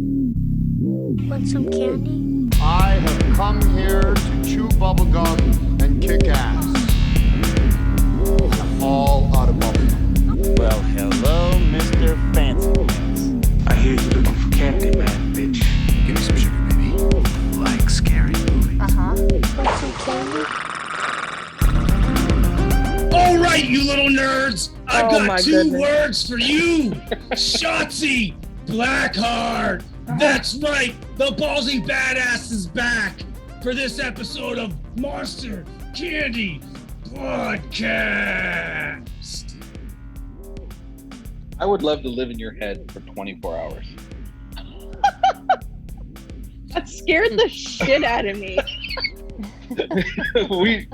Want some candy? I have come here to chew bubblegum and kick ass. I'm all out of bubblegum. Well, hello, Mr. Fancy Pants. I hear you looking for candy, man, bitch. Give me some sugar, baby. Like scary movies. Want some candy? All right, you little nerds. I've got two goodness. words for you. Shotzi Blackheart. That's right. The ballsy badass is back for this episode of Monster Candy Podcast. I would love to live in your head for 24 hours. That scared the shit out of me. we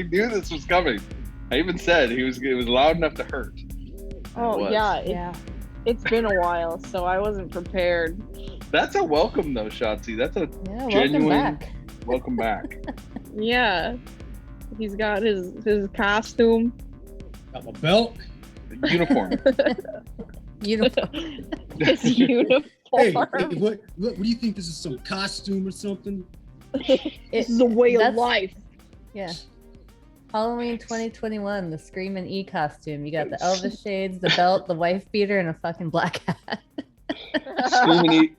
knew this was coming. I even said it was loud enough to hurt. Oh yeah, it's been a while, so I wasn't prepared. That's a welcome though, Shotzi. That's a genuine welcome back. Yeah, he's got his costume. Got my belt. Uniform. His uniform. Hey, what do you think? This is some costume or something? This is a way of life. Yeah. Halloween 2021, the Screamin E costume. You got the Elvis shades, the belt, the wife beater, and a fucking black hat. Screamin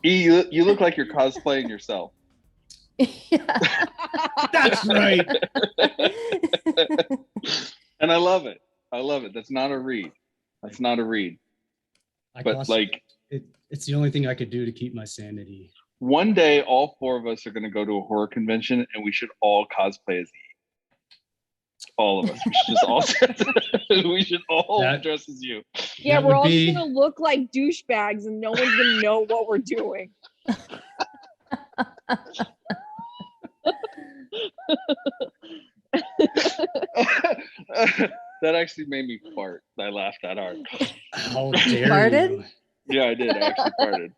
E, you look like you're cosplaying yourself. Yeah. That's right. And I love it. That's not a read. But like, it's the only thing I could do to keep my sanity. one day, all four of us are going to go to a horror convention, and we should all cosplay as E. All of us. We should all dress as you. Yeah, we're all just gonna look like douchebags, and no one's gonna know what we're doing. That actually made me fart. I laughed that hard. How dare Farted? you? Yeah, I did. I actually farted.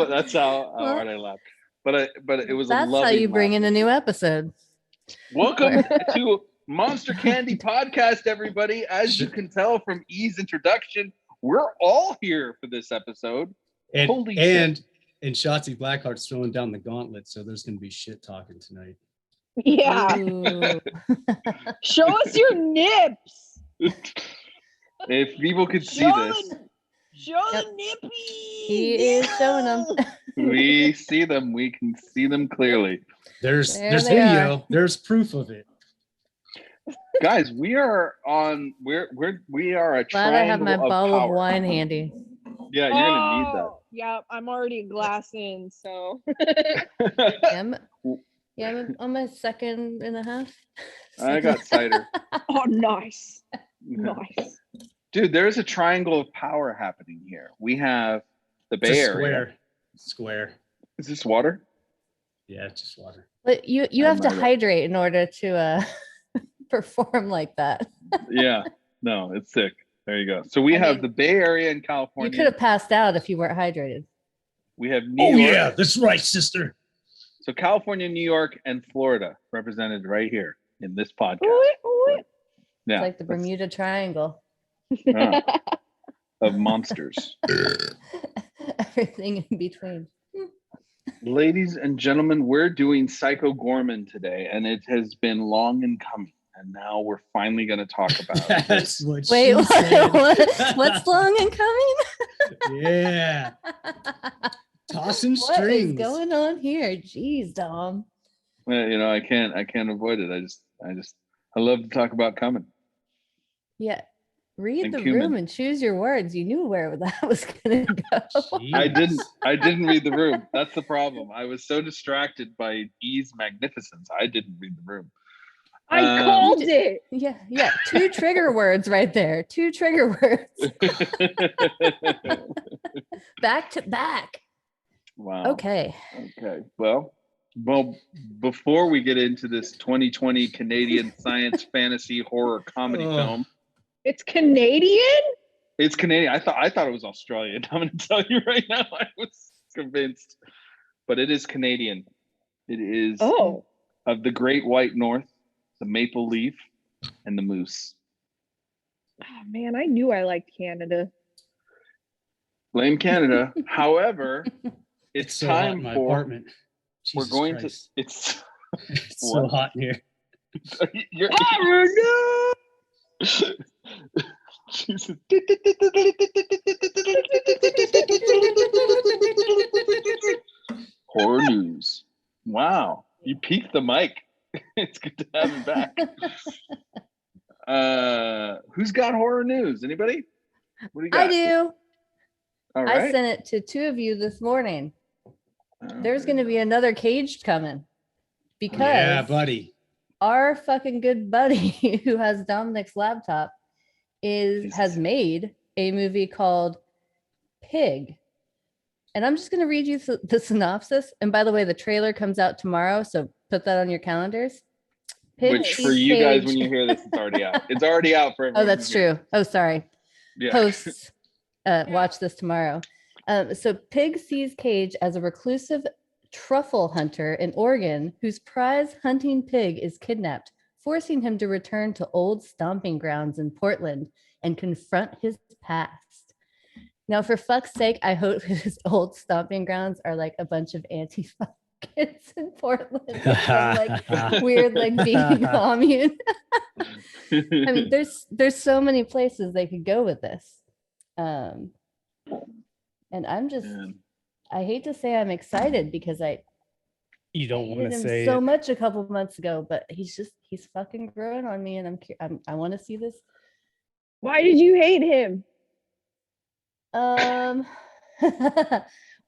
That's how hard I laughed. But it was That's a lovely how you bring laugh. in a new episode. Welcome to Monster Candy Podcast, everybody. As you can tell from E's introduction, we're all here for this episode. And Holy shit. Shotzi Blackheart's throwing down the gauntlet, so there's gonna be shit talking tonight. Yeah. Ooh. Show us your nips. If people could see this, Show Yep. the nippies. He is showing them. we see them. We can see them clearly. There's There there's they video. are. There's proof of it. Guys, we are a Glad I have triangle my of bottle of power. wine handy. Yeah, you're gonna need that. Yeah, I'm already a glass in, so. I'm on my second and a half. I got cider. Oh, nice. Nice. Dude, there's a triangle of power happening here. We have the It's Bay a Area. Square. Is this water? Yeah, it's just water. But you have to might have- hydrate in order to perform like that. Yeah. No, it's sick. There you go. So we I have mean, the Bay Area in You California. could have passed out if you weren't hydrated. We have New Oh York. yeah, that's right, sister. So California, New York, and Florida represented right here in this podcast. Ooh. Yeah. It's like the that's- Bermuda Triangle. yeah, of monsters. Everything in between. Ladies and gentlemen, we're doing Psycho Goreman today, and it has been long in coming. And now we're finally going to talk about it. That's what Wait, she said. what's long and coming? Yeah, tossing What is strings. going on here? Jeez, Dom. Well, you know, I can't avoid it. I love to talk about coming. Yeah. Read And the cumin. room and choose your words. You knew where that was gonna go. I Jeez. didn't read the room. That's the problem. I was so distracted by E's magnificence. I didn't read the room. I called it. Yeah. Two trigger words right there. Two trigger words. Back to back. Wow. Okay. Well, before we get into this 2020 Canadian science fantasy horror comedy Oh. film, It's Canadian? it's Canadian. I thought it was Australian. I'm going to tell you right now. I was convinced, but it is Canadian. It is Oh. of the Great White North, the Maple Leaf, and the Moose. Oh, man, I knew I liked Canada. Blame Canada. However, it's so hot time in my for. apartment. We're Jesus going Christ. to. It's. It's so hot in here. You're. Jesus. Horror news. Wow, you peaked the mic. It's good to have you back. Who's got horror news? Anybody? What do you got? I do. All right. I sent it to 2 of you this morning. There's going to be another Cage coming because Yeah, buddy. our fucking good buddy who has Dominic's laptop has made a movie called Pig. And I'm just going to read you the synopsis. And by the way, the trailer comes out tomorrow, so put that on your calendars. Pig Which for you guys, when you hear this, it's already out. It's already out for everyone. Oh, that's true. Oh, sorry. Yeah. Hosts, watch this tomorrow. So Pig sees Cage as a reclusive truffle hunter in Oregon whose prize hunting pig is kidnapped, forcing him to return to old stomping grounds in Portland and confront his past. Now, for fuck's sake, I hope his old stomping grounds are like a bunch of anti-fuck kids in Portland, with some, like weird, like vegan commune. I mean, there's so many places they could go with this, and I'm just, I hate to say I'm excited because you don't want to him say so it. much a couple months ago, but he's fucking growing on me, and I want to see this. Why did you hate him?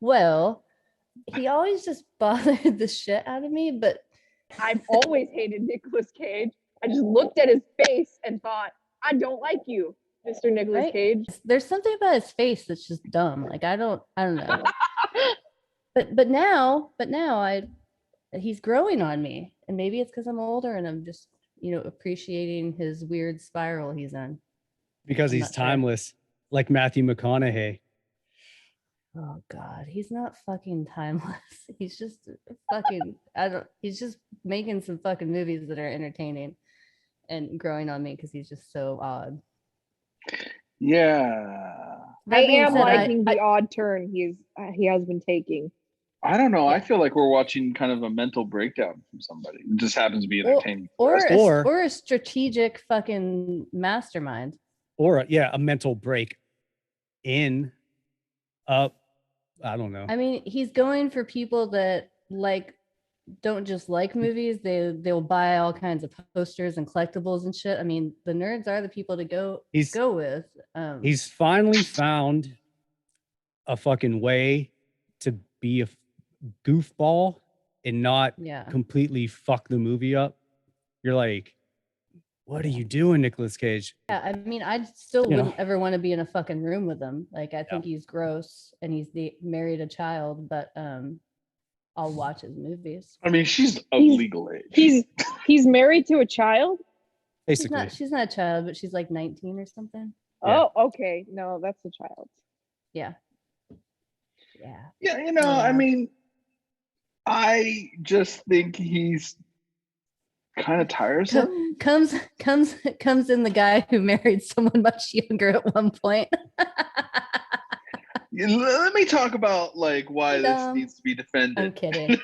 Well, he always just bothered the shit out of me, but I've always hated Nicolas Cage. I just looked at his face and thought, I don't like you, Mr. Nicolas Right? Cage. There's something about his face that's just dumb. Like I don't know. but now he's growing on me, and maybe it's because I'm older and I'm just appreciating his weird spiral he's in. Because he's timeless, like Matthew McConaughey. Oh God, he's not fucking timeless. He's just he's just making some fucking movies that are entertaining and growing on me because he's just so odd. Yeah. I am liking the odd turn he has been taking. I don't know. I feel like we're watching kind of a mental breakdown from somebody. It just happens to be entertaining. Or a strategic fucking mastermind. Or a mental break in I don't know. I mean, he's going for people that don't just like movies. They'll buy all kinds of posters and collectibles and shit. I mean, the nerds are the people to go with. He's finally found a fucking way to be a goofball and not completely fuck the movie up. You're like, what are you doing, Nicolas Cage? Yeah, I mean, I still wouldn't ever want to be in a fucking room with him. Like, I think he's gross and he's married a child, but I'll watch his movies. I mean, she's of legal age. He's married to a child? Basically. She's not a child, but she's like 19 or something. Oh, okay. No, that's a child. Yeah. Yeah, I mean, I just think he's kind of tiresome. Comes in the guy who married someone much younger at one point. Let me talk about why this needs to be defended. I'm kidding.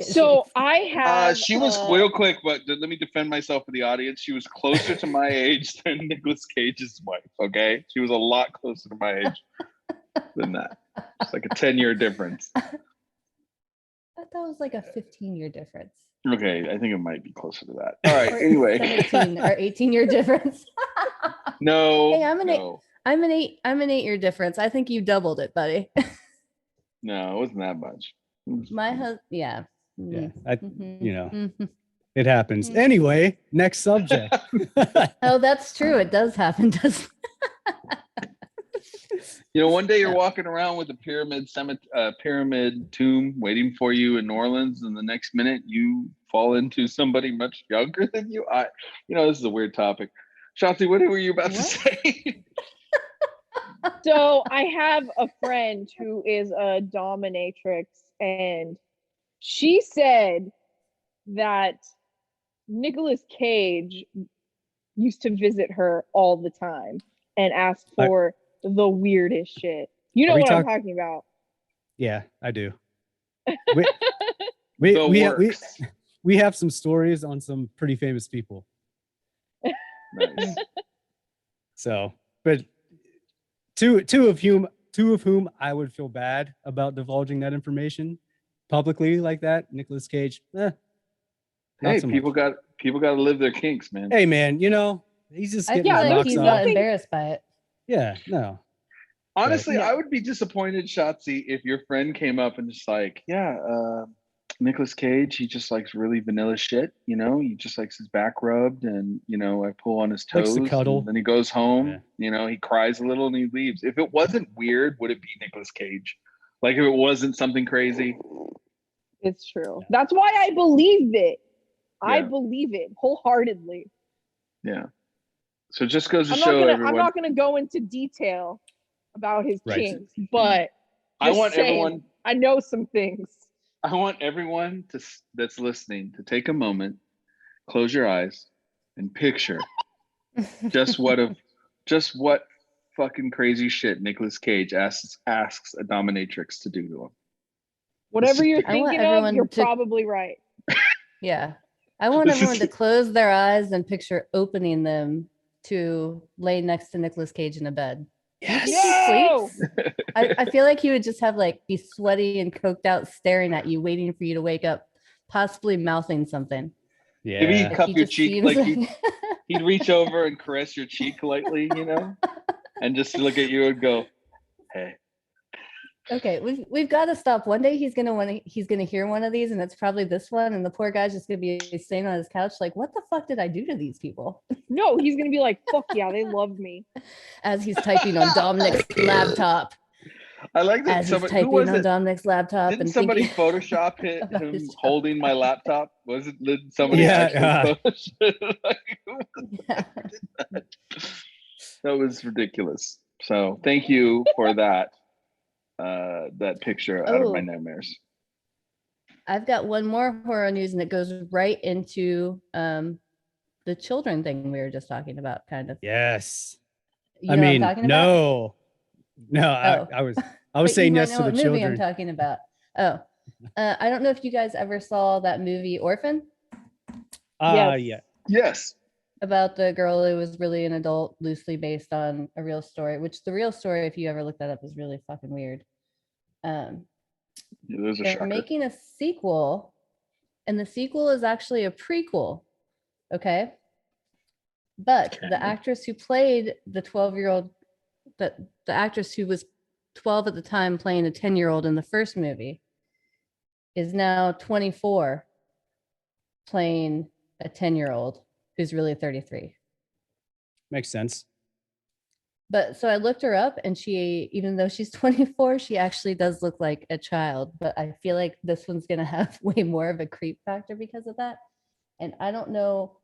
So I have. She was real quick, but let me defend myself for the audience. She was closer to my age than Nicolas Cage's wife. Okay, she was a lot closer to my age than that. It's like a 10-year difference. I thought it was like a 15-year difference. Okay, I think it might be closer to that. All right. Anyway, 17 or 18-year difference. No. Hey, I'm an 8-year difference. I think you doubled it, buddy. No, it wasn't that much. My husband, yeah. Yeah, it happens. Anyway, next subject. Oh, that's true. It does happen, doesn't it? One day you're walking around with a pyramid tomb waiting for you in New Orleans, and the next minute you fall into somebody much younger than you. This is a weird topic. Shotzi, what were you about to say? So I have a friend who is a dominatrix, and she said that Nicolas Cage used to visit her all the time and ask for the weirdest shit. You know what I'm talking about. Yeah, I do. We have some stories on some pretty famous people. Nice. So, but two of whom I would feel bad about divulging that information publicly like that. Nicolas Cage. Hey, so people got to live their kinks, man. Hey, man, you know, he's just getting I feel like knocks he's off. not embarrassed by it. Yeah, no. Honestly, I would be disappointed, Shotzi, if your friend came up and just like, Nicolas Cage, he just likes really vanilla shit, you know, he just likes his back rubbed and, you know, I pull on his toes. Likes to cuddle. And then he goes home, you know, he cries a little and he leaves. If it wasn't weird, would it be Nicolas Cage? Like if it wasn't something crazy? It's true. That's why I believe it. I believe it wholeheartedly. Yeah. So it just goes to show everyone. I'm not going to go into detail about his kinks, but I want everyone. I know some things. I want everyone that's listening to take a moment, close your eyes, and picture just what fucking crazy shit Nicolas Cage asks a dominatrix to do to him. Whatever you're thinking of, you're probably right. Yeah. I want everyone to close their eyes and picture opening them to lay next to Nicolas Cage in a bed. Yes. He sleeps? I feel like he would just have be sweaty and coked out, staring at you, waiting for you to wake up, possibly mouthing something. Yeah. Maybe he'd cup your cheek, he'd reach over and caress your cheek lightly, you know, and just look at you and go, "Hey." Okay, we've got to stop. One day he's gonna hear one of these, and it's probably this one, and the poor guy's just gonna be sitting on his couch like, what the fuck did I do to these people? No, he's gonna be like, fuck yeah, they loved me. As he's typing on Dominic's laptop. I like that. As he's typing on Dominic's laptop. Didn't somebody Photoshop him holding my laptop? Was it? Did somebody actually Photoshop? That was ridiculous. So thank you for that. That picture out of my nightmares. I've got one more horror news, and it goes right into the children thing we were just talking about, kind of. Yes. You know what I'm talking about? I was saying yes to the children. Movie I'm talking about. I don't know if you guys ever saw that movie Orphan. Yeah. Yes. About the girl who was really an adult, loosely based on a real story, which the real story, if you ever looked that up, is really fucking weird. They're making a sequel, and the sequel is actually a prequel. Okay. But the actress who played the 12-year-old, the actress who was 12 at the time playing a 10-year-old in the first movie, is now 24 playing a 10-year-old who's really 33. Makes sense. But so I looked her up, and she, even though she's 24, she actually does look like a child. But I feel like this one's going to have way more of a creep factor because of that. And I don't know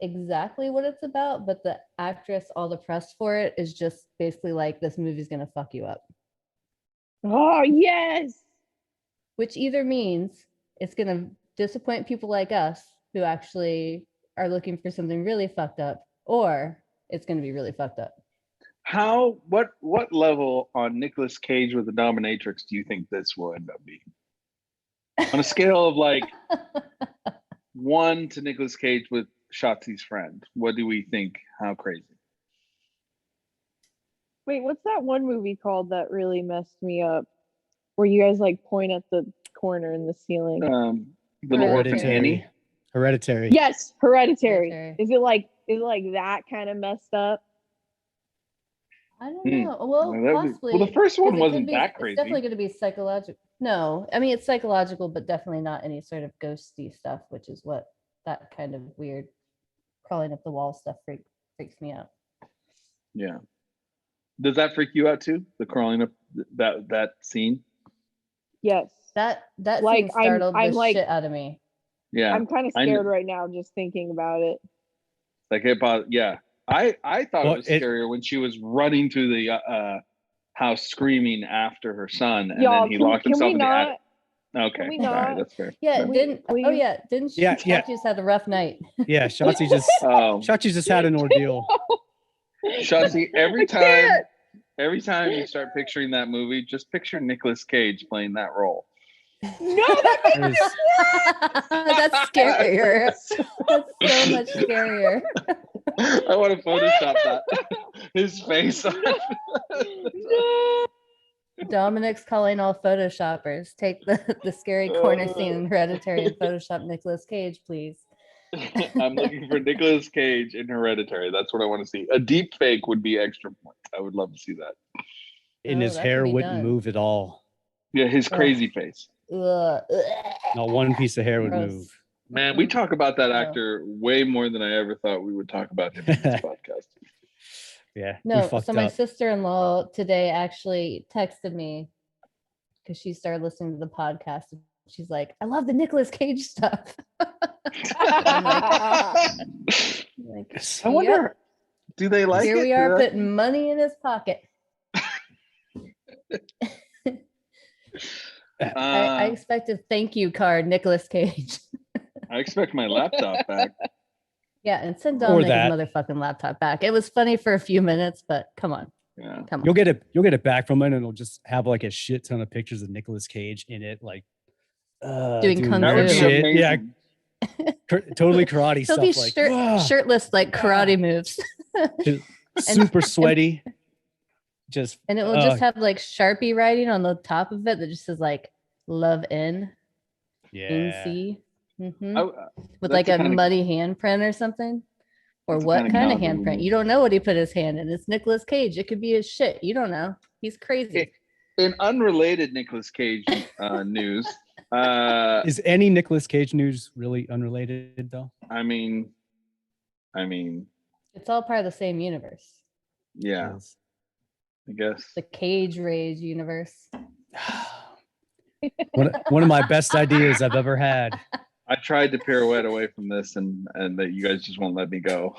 exactly what it's about, but the actress, all the press for it is just basically like, this movie's going to fuck you up. Oh, yes. Which either means it's going to disappoint people like us who actually are looking for something really fucked up, or it's going to be really fucked up. What level on Nicolas Cage with the dominatrix do you think this will end up being? On a scale of 1 to Nicolas Cage with Shotzi's friend, what do we think? How crazy? Wait, what's that one movie called that really messed me up? Where you guys point at the corner in the ceiling? Little Orphan Annie. Hereditary. Yes, Hereditary. Is it like that kind of messed up? I don't know. Well, possibly. The first one wasn't that crazy. It's definitely going to be psychological. No, I mean, it's psychological, but definitely not any sort of ghosty stuff, which is what that kind of weird crawling up the wall stuff freaks me out. Yeah. Does that freak you out too? The crawling up that scene? Yes. That scene startled the shit out of me. Yeah. I'm kind of scared right now just thinking about it. Yeah. I thought it was scarier when she was running through the house screaming after her son, and then he locked himself in the attic. Okay, we all right, not? that's fair. Yeah, No. didn't she? Yeah, yeah. Shotzi's had a rough night. Yeah, Shotzi just had an ordeal. Shotzi, every time you start picturing that movie, just picture Nicolas Cage playing that role. No, that's scarier. That's so much scarier. I want to Photoshop that. His face on. no. Dominic's calling all Photoshoppers. Take the scary corner scene in Hereditary and Photoshop Nicolas Cage, please. I'm looking for Nicolas Cage in Hereditary. That's what I want to see. A deep fake would be extra points. I would love to see that. And his hair wouldn't move at all. Yeah, his crazy face. Ugh. Not one piece of hair would move. Man, we talk about that actor way more than I ever thought we would talk about him in this podcast. Yeah. No, so my sister-in-law today actually texted me because she started listening to the podcast. She's like, I love the Nicolas Cage stuff. I wonder, do they like Here it? we are putting money in his pocket. I expect a thank you card, Nicolas Cage. I expect my laptop back. Yeah, and send Dominic his motherfucking laptop back. It was funny for a few minutes, but come on. Yeah. Come on. You'll get it back from it, and it'll just have like a shit ton of pictures of Nicolas Cage in it, like doing kung fu. Shit. Yeah. Totally karate He'll stuff. be Like shirtless, like karate moves. Super sweaty. And it will just have like Sharpie writing on the top of it that just says like love in. Yeah. NC. With like a muddy handprint or something. Or what kind of handprint? You don't know what he put his hand in. It's Nicolas Cage. It could be his shit. You don't know. He's crazy. In unrelated Nicolas Cage news. Is any Nicolas Cage news really unrelated though? I mean, it's all part of the same universe. Yeah. I guess. The Cage Rage universe. One of my best ideas I've ever had. I tried to pirouette away from this and that you guys just won't let me go.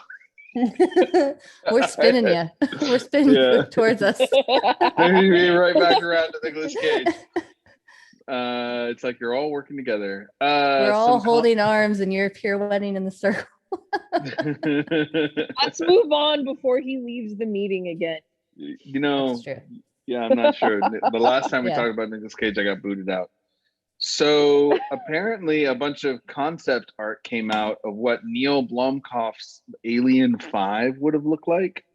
We're spinning you. We're spinning you towards us. Right back around to Nicolas Cage. It's like you're all working together. We're all holding arms and you're pirouetting in the circle. Let's move on before he leaves the meeting again. You know, yeah, I'm not sure. The last time we talked about Nicolas Cage, I got booted out. So apparently a bunch of concept art came out of what Neil Blomkamp's Alien 5 would have looked like.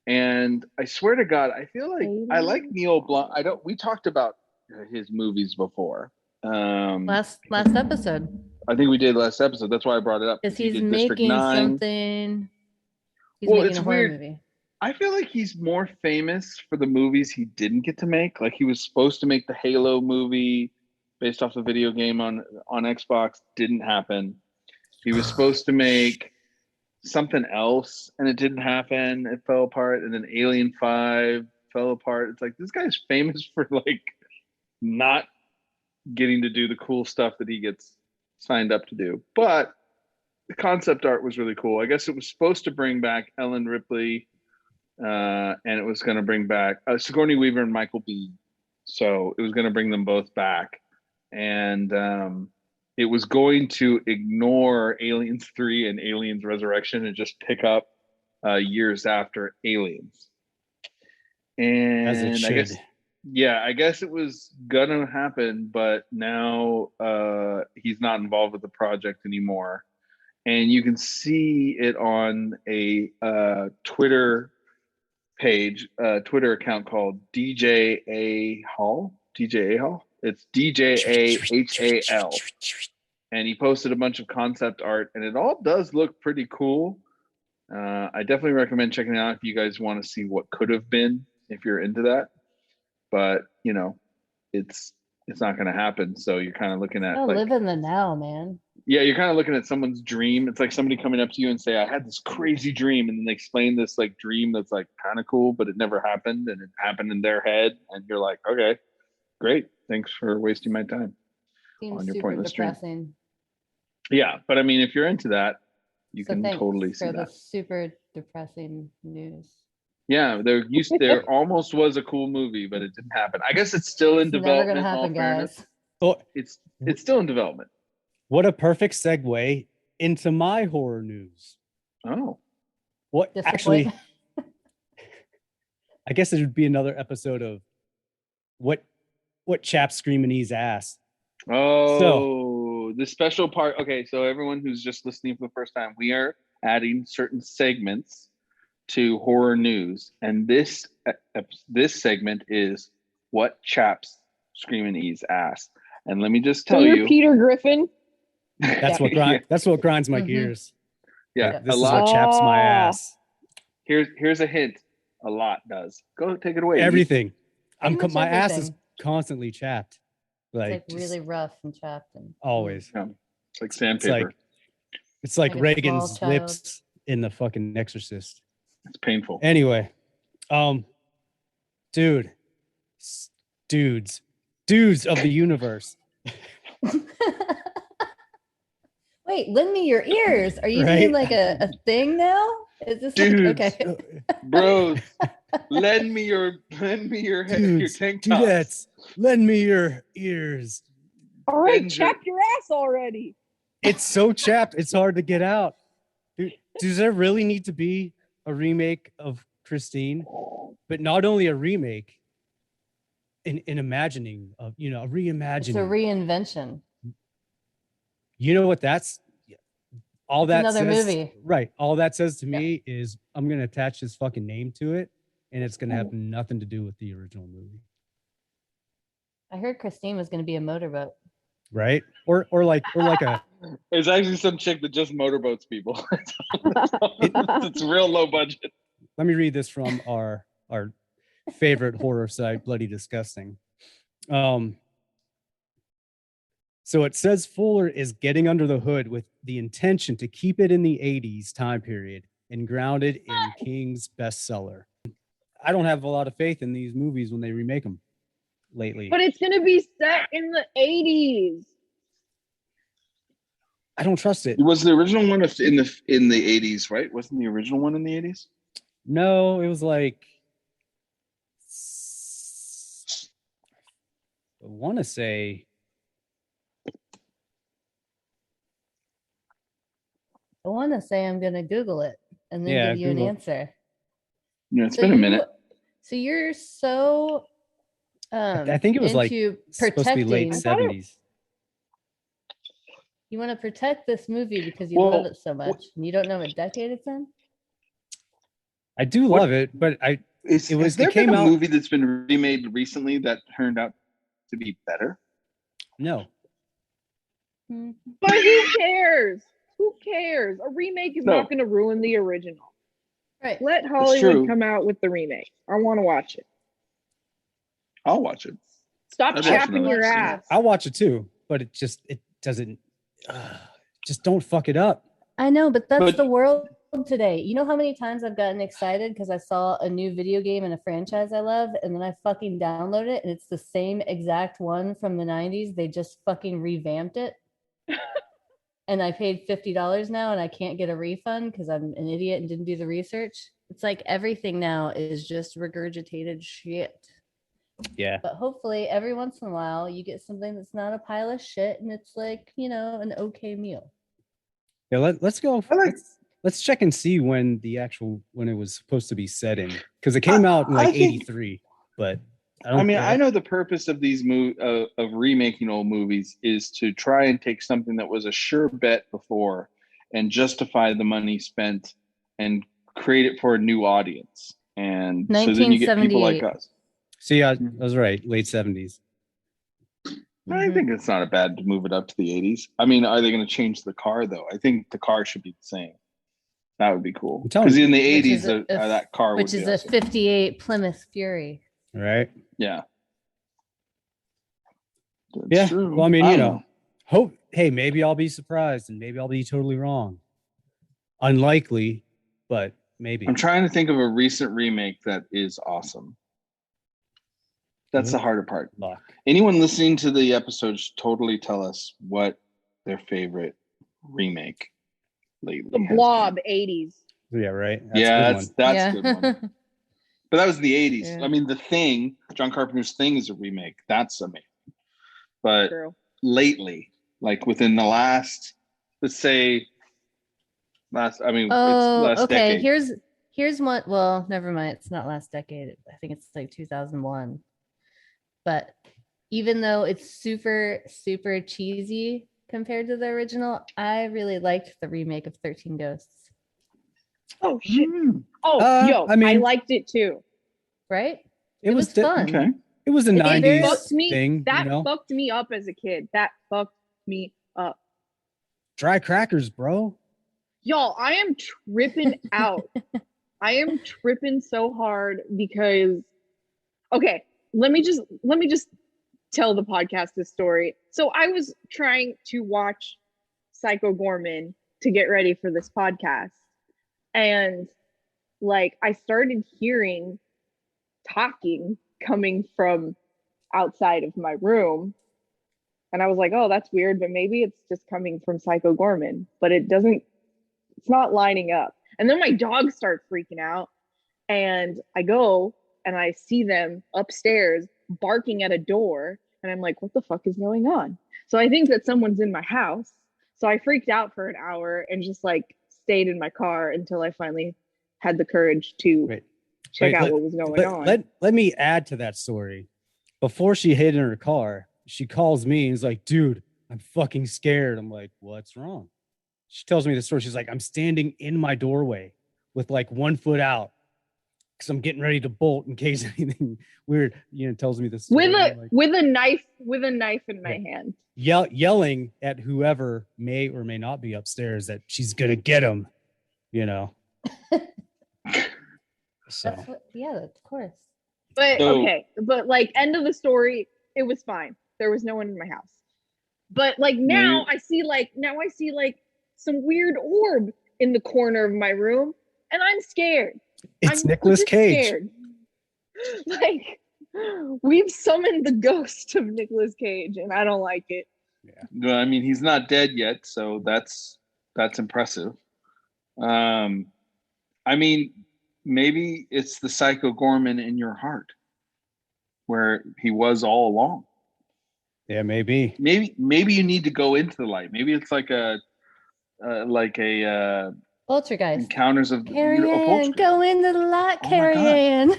And I swear to God, I feel like I like Neil Blom. We talked about his movies before. Last episode. I think we did last episode. That's why I brought it up. Because he's making something. He's making a horror movie. I feel like he's more famous for the movies he didn't get to make. Like he was supposed to make the Halo movie based off the video game on Xbox. Didn't happen. He was supposed to make something else and it didn't happen. It fell apart. And then Alien 5 fell apart. It's like, this guy's famous for like not getting to do the cool stuff that he gets signed up to do. But the concept art was really cool. I guess it was supposed to bring back Ellen Ripley and it was going to bring back Sigourney Weaver and Michael Biehn. So it was going to bring them both back. And it was going to ignore Aliens 3 and Aliens Resurrection and just pick up years after Aliens. And I guess it was gonna happen, but now he's not involved with the project anymore. And you can see it on a Twitter page, Twitter account called DJ Hall. It's DJAHAL. And he posted a bunch of concept art, and it all does look pretty cool. I definitely recommend checking it out if you guys want to see what could have been, if you're into that. But you know, it's not going to happen. So you're kind of looking at live in the now, man. Yeah, you're kind of looking at someone's dream. It's like somebody coming up to you and say, "I had this crazy dream," and then they explain this like dream that's like kind of cool, but it never happened, and it happened in their head, and you're like, "Okay, great, thanks for wasting my time on your pointless dream." Yeah, but I mean, if you're into that, you can totally see that. The super depressing news. Yeah, there almost was a cool movie, but it didn't happen. I guess it's still in development. Never gonna happen, guys. Oh, it's still in development. What a perfect segue into my horror news. Oh. What actually? I guess it would be another episode of what chaps Screamin E's ass. Oh, so, the special part. Okay, so everyone who's just listening for the first time, we are adding certain segments to horror news, and this segment is what chaps Screamin E's ass. And let me just tell you, Peter Griffin. That's what grinds my gears. Yeah, like, this is what chaps my ass. Here's a hint. A lot does. Go take it away. Everything. My everything. ass is constantly chapped. Like really rough and chapped and always. Yeah. It's like sandpaper. It's like Reagan's lips in the fucking Exorcist. It's painful. Anyway, dudes of the universe. Wait, lend me your ears. Are you doing like a thing now? Is this okay? Bros, lend me your tank tops. Dudettes, lend me your ears. All right, chap your ass already. It's so chapped, it's hard to get out. Dude, does there really need to be a remake of Christine? But not only a remake, an imagining of, a reimagining. It's a reinvention. You know what that's? All that another says, movie. Right. All that says to me is I'm going to attach his fucking name to it, and it's going to have nothing to do with the original movie. I heard Christine was going to be a motorboat. Right? Or like a. There's actually some chick that just motorboats people. It's real low budget. Let me read this from our favorite horror site, Bloody Disgusting. So it says Fuller is getting under the hood with the intention to keep it in the 80s time period and grounded in King's bestseller. I don't have a lot of faith in these movies when they remake them lately. But it's going to be set in the 80s. I don't trust it. It was the original one in the 80s, right? Wasn't the original one in the 80s? No, it was like I want to say I'm going to Google it and then give you an answer. Yeah, it's been a minute. So you're so I think it was like supposed to be late 70s. You want to protect this movie because you love it so much, and you don't know what decade it's in? I do love it, but has there been a movie that's been remade recently that turned out to be better? No. But who cares? Who cares? A remake is not going to ruin the original. Right. Let Hollywood come out with the remake. I want to watch it. I'll watch it. Stop chapping your ass. I'll watch it too, but it doesn't. Just don't fuck it up. I know, but that's the world today. You know how many times I've gotten excited because I saw a new video game in a franchise I love, and then I fucking download it, and it's the same exact one from the 90s. They just fucking revamped it. And I paid $50 now, and I can't get a refund because I'm an idiot and didn't do the research. It's like everything now is just regurgitated shit. Yeah. But hopefully every once in a while you get something that's not a pile of shit and it's like, an okay meal. Yeah, let's go. Let's check and see when it was supposed to be set in, because it came out in like 83. But I know the purpose of these of remaking old movies is to try and take something that was a sure bet before and justify the money spent and create it for a new audience. And so then you get people like us. See, I was right. Late 70s. I think it's not bad to move it up to the 80s. I mean, are they going to change the car though? I think the car should be the same. That would be cool. Because in the 80s, that car would be awesome. Which is a 58 Plymouth Fury. Right. Yeah. That's true. Well, I mean, hope. Hey, maybe I'll be surprised, and maybe I'll be totally wrong. Unlikely, but maybe. I'm trying to think of a recent remake that is awesome. That's the harder part. Anyone listening to the episode should totally tell us what their favorite remake lately. The Blob 80s. Yeah, right. That's a good one. But that was the 80s. Yeah. I mean, The Thing, John Carpenter's Thing is a remake. That's amazing. but True. lately, like within the last, let's say, it's last okay. decade. Here's one. Well, never mind. It's not last decade. I think it's like 2001. But even though it's super, super cheesy compared to the original, I really liked the remake of 13 Ghosts. Oh shit! Oh, I liked it too. Right? It was fun. Okay. It was a 90s thing. That fucked me up as a kid. That fucked me up. Dry crackers, bro. Y'all, I am tripping out. I am tripping so hard because, okay, let me just tell the podcast this story. So I was trying to watch Psycho Goreman to get ready for this podcast. And like, I started hearing talking coming from outside of my room. And I was like, oh, that's weird, but maybe it's just coming from Psycho Goreman, but it's not lining up. And then my dogs start freaking out, and I go and I see them upstairs barking at a door, and I'm like, what the fuck is going on? So I think that someone's in my house. So I freaked out for an hour and just like stayed in my car until I finally had the courage to check out what was going on. Let me add to that story. Before she hid in her car, she calls me and is like, dude, I'm fucking scared. I'm like, what's wrong? She tells me the story. She's like, I'm standing in my doorway with like 1 foot out because I'm getting ready to bolt in case anything weird, tells me this with a knife in my hand. Yelling at whoever may or may not be upstairs that she's gonna get him, So of course. But okay, but like end of the story, it was fine. There was no one in my house. But like now I see like some weird orb in the corner of my room, and I'm scared. It's Nicolas Cage. Scared. Like, we've summoned the ghost of Nicolas Cage, and I don't like it. Yeah. No, I mean, he's not dead yet, so that's impressive. I mean, maybe it's the Psycho Goreman in your heart, where he was all along. Yeah, maybe. Maybe you need to go into the light. Maybe it's like a Poltergeist. Encounters of Carrie-Ann, go into the light, Carrie-Ann.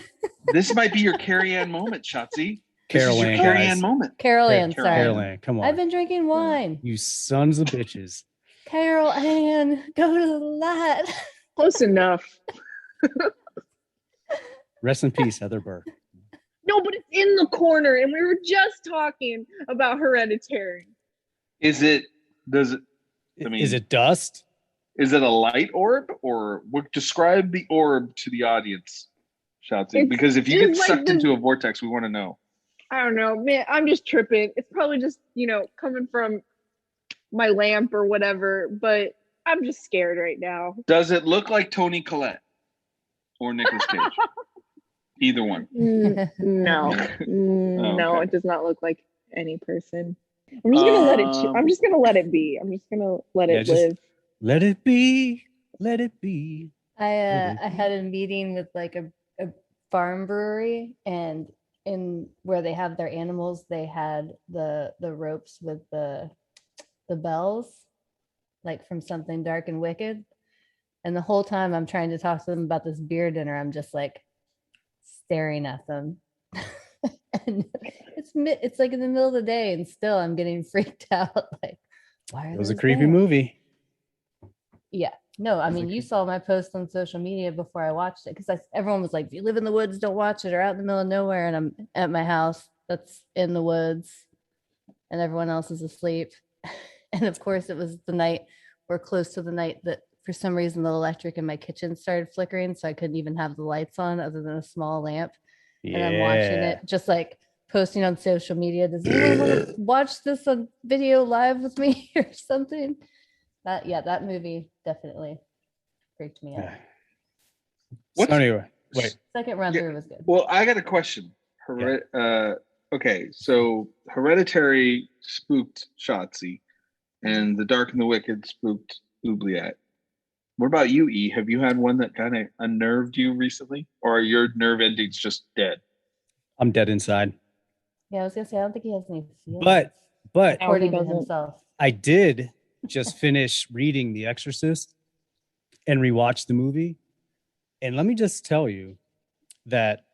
This might be your Carrie-Ann moment, Shotzi. Carrie-Ann, Carrie-Ann moment. Carrie-Ann, sorry. Carrie-Ann, come on. I've been drinking wine. You sons of bitches. Carrie-Ann, go to the light. Close enough. Rest in peace, Heather Burke. No, but it's in the corner, and we were just talking about Hereditary. Is it dust? Is it a light orb, or describe the orb to the audience, Shotzi? Because if you get sucked into a vortex, we want to know. I don't know, man. I'm just tripping. It's probably just coming from my lamp or whatever. But I'm just scared right now. Does it look like Toni Collette or Nicolas Cage? Either one. No, no, it does not look like any person. I'm just gonna let it. I'm just gonna let it be. I'm just gonna let it live. Let it be. Let it be. I had a meeting with like a farm brewery, and in where they have their animals, they had the ropes with the bells, like from Something Dark and Wicked. And the whole time I'm trying to talk to them about this beer dinner, I'm just like staring at them. And it's like in the middle of the day, and still I'm getting freaked out. Like, why are it was a creepy movie. Yeah. No, I mean, you saw my post on social media before I watched it, because everyone was like, if you live in the woods, don't watch it, or out in the middle of nowhere. And I'm at my house that's in the woods, and everyone else is asleep. And of course, it was the night, or close to the night, that for some reason the electric in my kitchen started flickering, so I couldn't even have the lights on other than a small lamp. Yeah. And I'm watching it, just like posting on social media. Does anyone want to watch this on video live with me or something? That movie definitely freaked me out. Anyway, wait. Second run through was good. Well, I got a question. Okay, so Hereditary spooked Shotzi, and The Dark and the Wicked spooked Oobliette. What about you, E? Have you had one that kind of unnerved you recently, or are your nerve endings just dead? I'm dead inside. Yeah, I was gonna say I don't think he has any feelings. But But No, he according to doesn't. himself. I did just finish reading The Exorcist and rewatch the movie. And let me just tell you that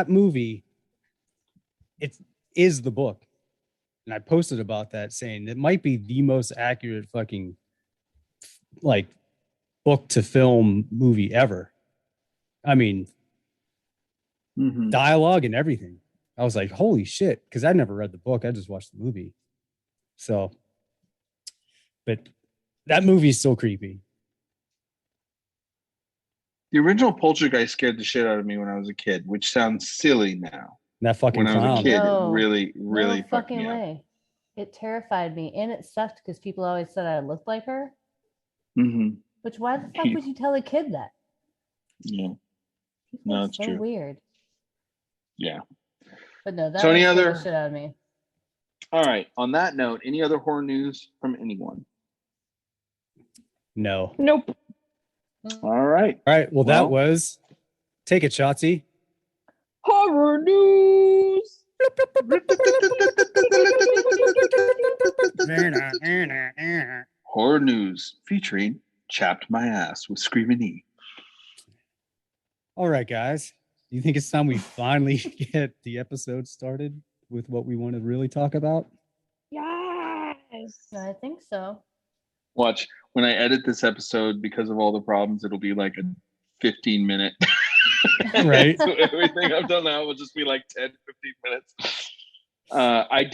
movie, it is the book. And I posted about that saying it might be the most accurate fucking like book to film movie ever. I mean, dialogue and everything. I was like, holy shit, because I never read the book. I just watched the movie. So, but that movie's so creepy. The original Poltergeist scared the shit out of me when I was a kid, which sounds silly now. That fucking When I was clown. a kid, No. it really, really No fucked fucking me up. way. It terrified me, and it sucked because people always said I looked like her. Mm-hmm. Which why the fuck would you tell a kid that? Yeah. People No, are it's so true. weird. Yeah. But no, that So any scared other- the shit out of me. All right. On that note, any other horror news from anyone? No. Nope. All right. All right. Well, that Well- was Take It, Shotzi. Horror news. Horror news featuring Chapped My Ass with Screamin E. All right, guys. Do you think it's time we finally get the episode started with what we want to really talk about? Yes. I think so. Watch, when I edit this episode, because of all the problems, it'll be like a 15-minute. Right. So everything I've done now will just be like 10, 15 minutes. I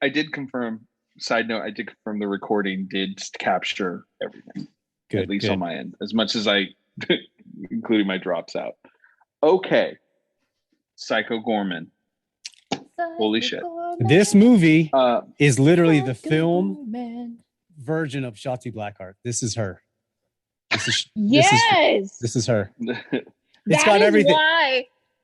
did confirm, side note, I did confirm the recording did capture everything. Good. At least good. on my end, as much as I, including my drops out. Okay. Psycho Goreman. Holy shit. This movie is literally the Psycho film Goreman. version of Shotzi Blackheart. This is her. Yes. This is her. It's That got is everything.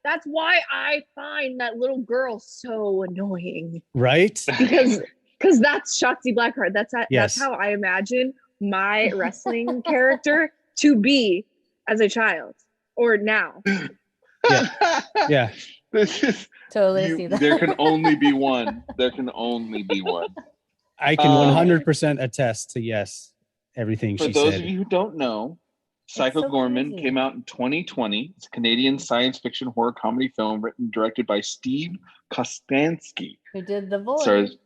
That's why I find that little girl so annoying. Right? Because that's Shotzi Blackheart. Yes. That's how I imagine my wrestling character to be as a child or now. Yeah. This is Totally see that. there can only be one. There can only be one. I can 100% attest to yes, everything For she those said. of you who don't know, Psycho so Goreman crazy. came out in 2020. It's a Canadian science fiction horror comedy film written and directed by Steve Kostanski. Who did the voice? Stars,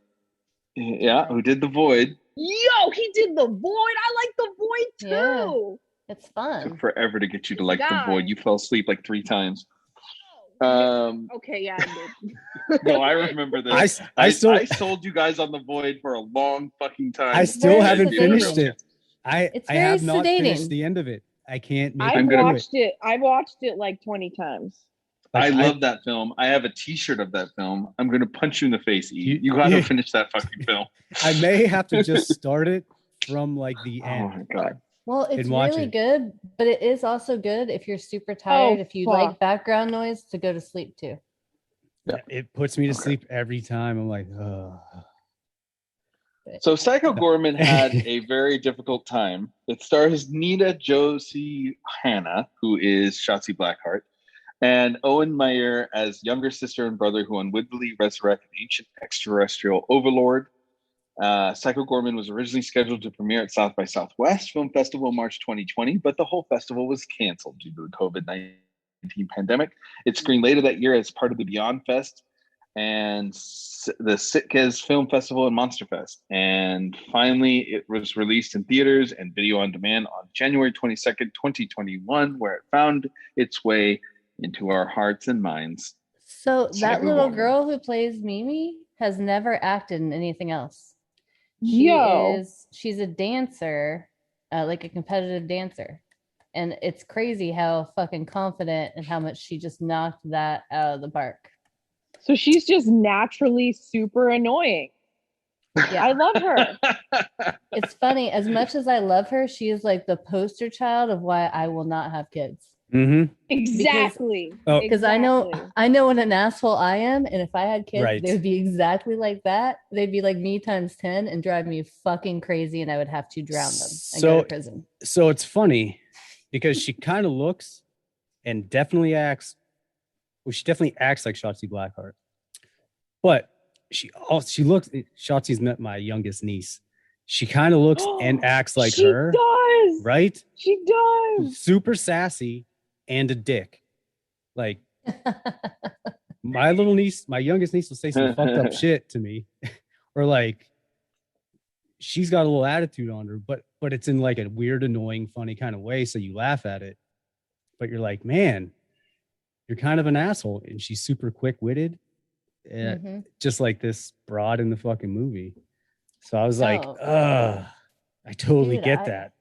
who did The Void. Yo, he did the void. I like the void Yeah. too. It's fun. Took forever to get you to This like guy. The Void. You fell asleep like 3 times. Okay, yeah, I did. No, I remember this. I still I sold you guys on The Void for a long fucking time. I still very haven't sedating. finished it. It's I very have not sedating. finished the end of it. I can't make I've it through watched it. I've watched it like 20 times. I Like, love that film. I have a T-shirt of that film. I'm gonna punch you in the face. E. You Yeah. gotta finish that fucking film. I may have to just start it from like the Oh end. my god. Well, it's and watch really it. good, but it is also good if you're super tired, if you fuck. like background noise, to go to sleep too. It puts me to Okay. sleep every time. I'm like, ugh. So Psycho Goreman had a very difficult time. It stars Nita Josie Hanna, who is Shotzi Blackheart, and Owen Meyer as younger sister and brother who unwittingly resurrect an ancient extraterrestrial overlord. Psycho Goreman was originally scheduled to premiere at South by Southwest Film Festival in March 2020, but the whole festival was canceled due to the COVID-19 pandemic. It screened later that year as part of the Beyond Fest and the Sitges Film Festival and Monster Fest. And finally, it was released in theaters and video on demand on January 22nd, 2021, where it found its way into our hearts and minds. So that Psycho little Goreman. girl who plays Mimi has never acted in anything else. She's a dancer, like a competitive dancer. And it's crazy how fucking confident and how much she just knocked that out of the park. So she's just naturally super annoying. Yeah. I love her. It's funny, as much as I love her, she is like the poster child of why I will not have kids. Mm-hmm. Exactly. Oh. Because I know what an asshole I am, and if I had kids, Right. they would be exactly like that. They'd be like me times 10 and drive me fucking crazy, and I would have to drown them and go to prison. So it's funny because she kind of looks and definitely acts. Well, she definitely acts like Shotzi Blackheart. But she looks. Shotzi's met my youngest niece. She kind of looks and acts like she her. Does. Right? She does. Super sassy and a dick. Like my youngest niece will say some fucked up shit to me. Or like she's got a little attitude on her, but it's in like a weird, annoying, funny kind of way. So you laugh at it. But you're like, man, you're kind of an asshole. And she's super quick-witted. Just like this broad in the fucking movie. So I was like, I totally get that.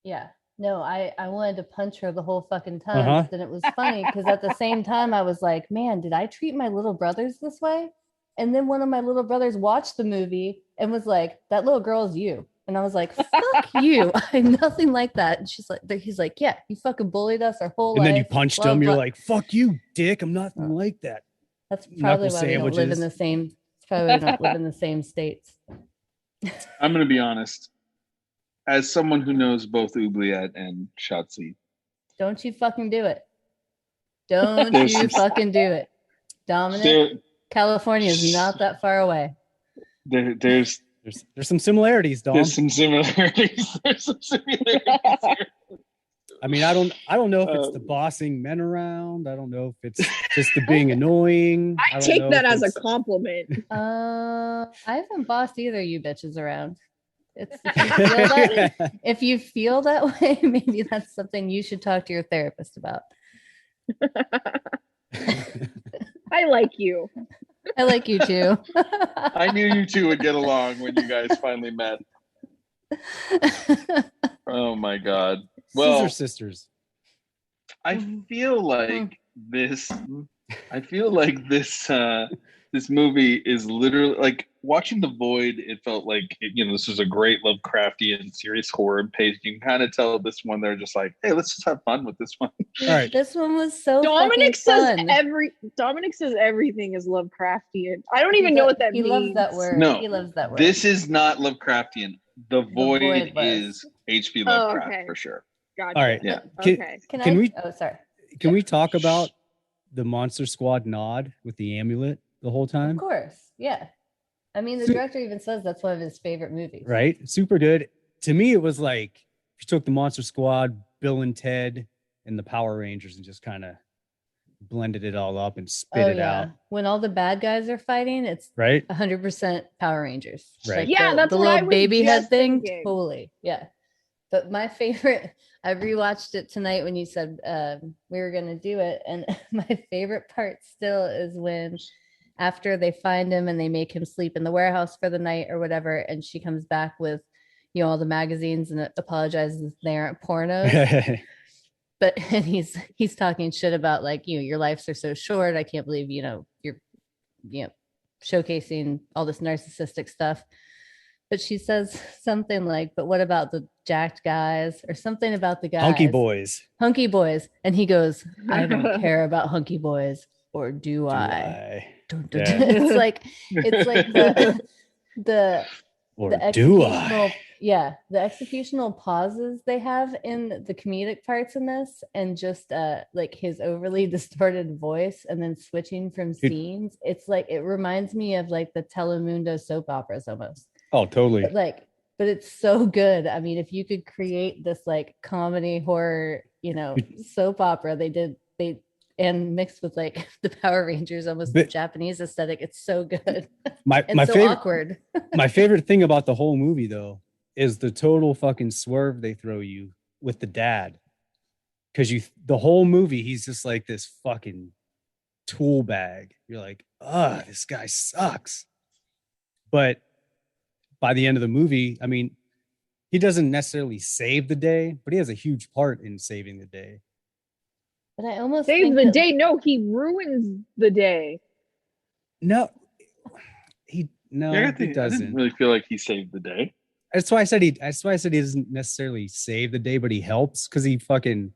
Yeah. No, I wanted to punch her the whole fucking time. But then it was funny because at the same time I was like, man, did I treat my little brothers this way? And then one of my little brothers watched the movie and was like, that little girl is you. And I was like, fuck you. I'm nothing like that. And he's like, yeah, you fucking bullied us our whole life. And then you punched him. You're like, fuck you, dick. I'm nothing like that. That's probably why we don't live in the same. It's probably why we don't live in the same states. I'm going to be honest. As someone who knows both Oobliette and Shotzi. Don't you fucking do it. Don't you fucking do it. Dominic, California is not that far away. There's some similarities, Dom. There's some similarities. I mean, I don't know if it's the bossing men around. I don't know if it's just the being annoying. I take that as a compliment. I haven't bossed either of you bitches around. If you feel that way, maybe that's something you should talk to your therapist about. I like you. I like you too. I knew you two would get along when you guys finally met. Oh my God. Well, Scissor sisters. I feel like this this movie is literally like watching The Void. It felt like this was a great Lovecraftian serious horror page. You can kind of tell this one they're just like, hey, let's just have fun with this one. All right. This one was so Dominic says Dominic says everything is Lovecraftian. I don't even know what that means. He loves that word. No, he loves that word. This is not Lovecraftian. The Void is H.P. Lovecraft for sure. Gotcha. All right. Yeah. Can we? Oh, sorry. Can we talk about the Monster Squad nod with the amulet the whole time? Of course. Yeah. I mean, the director even says that's one of his favorite movies. Right. Super good. To me, it was like if you took the Monster Squad, Bill and Ted, and the Power Rangers and just kind of blended it all up and spit it out. When all the bad guys are fighting, it's right. 100% Power Rangers. Right. Like yeah, that's the what little I was baby head thing. Thinking. Totally. Yeah. But my favorite, I rewatched it tonight when you said we were going to do it. And my favorite part still is when after they find him and they make him sleep in the warehouse for the night or whatever. And she comes back with, all the magazines and apologizes they aren't pornos. And he's talking shit about like, your lives are so short. I can't believe, you're showcasing all this narcissistic stuff. But she says something like, but what about the jacked guys or something about the guys? Hunky boys. And he goes, I don't care about hunky boys, or do I? It's like the executional, the executional pauses they have in the comedic parts in this, and just like his overly distorted voice and then switching from scenes. It's like, it reminds me of like the Telemundo soap operas almost. Oh, totally. But it's so good. I mean, if you could create this like comedy horror, soap opera, and mixed with like the Power Rangers, almost the Japanese aesthetic. It's so good. My so favorite, awkward. My favorite thing about the whole movie though is the total fucking swerve they throw you with the dad. Cause the whole movie, he's just like this fucking tool bag. You're like, this guy sucks. But by the end of the movie, I mean, he doesn't necessarily save the day, but he has a huge part in saving the day. But I almost saves the day. No, he ruins the day. No, he doesn't. I didn't really feel like he saved the day. That's why I said he doesn't necessarily save the day, but he helps because he fucking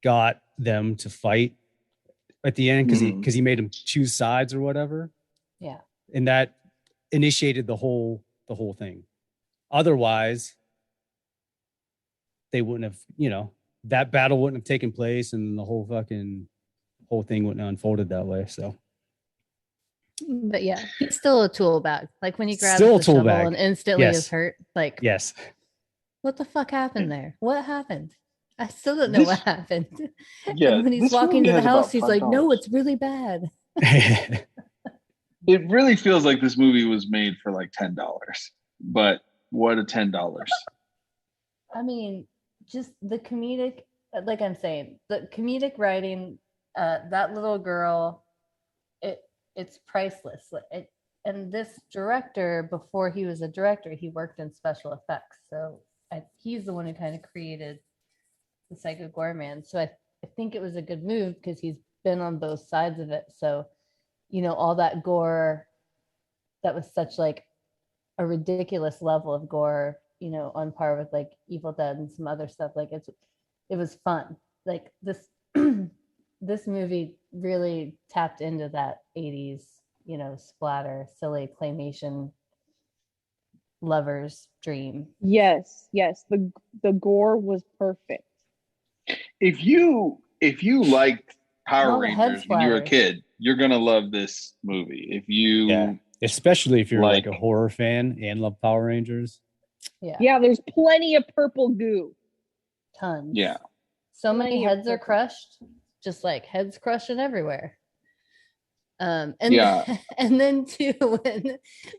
got them to fight at the end because he made them choose sides or whatever. Yeah, and that initiated the whole thing. Otherwise, they wouldn't have, that battle wouldn't have taken place, and the whole thing wouldn't have unfolded that way. So But yeah, he's still a tool bag. Like when he grabs Still a the tool shovel bag. and instantly Yes. is hurt. Like, Yes. what the fuck happened there? What happened? I still don't know what happened. Yeah, And when he's this walking movie to the has about house, he's like, no, $5. it's really bad. It really feels like this movie was made for like $10, but what a $10. I mean, just the comedic, like I'm saying, the comedic writing, that little girl, it's priceless. And this director, before he was a director, he worked in special effects. So he's the one who kind of created the Psycho Goreman. So I think it was a good move because he's been on both sides of it. So, you know, all that gore, that was such like a ridiculous level of gore, you know, on par with like Evil Dead and some other stuff. Like it was fun. Like this this movie really tapped into that 80s, you know, splatter, silly claymation lover's dream. Yes. The gore was perfect. If you liked Power All the head Rangers when you were a splatters. kid, you're gonna love this movie. If you Especially if you're like Like- a horror fan and love Power Rangers. Yeah, there's plenty of purple goo. Tons. Yeah. So many Plenty of heads are purple. crushed, just like heads crushing everywhere. And Yeah. and then too,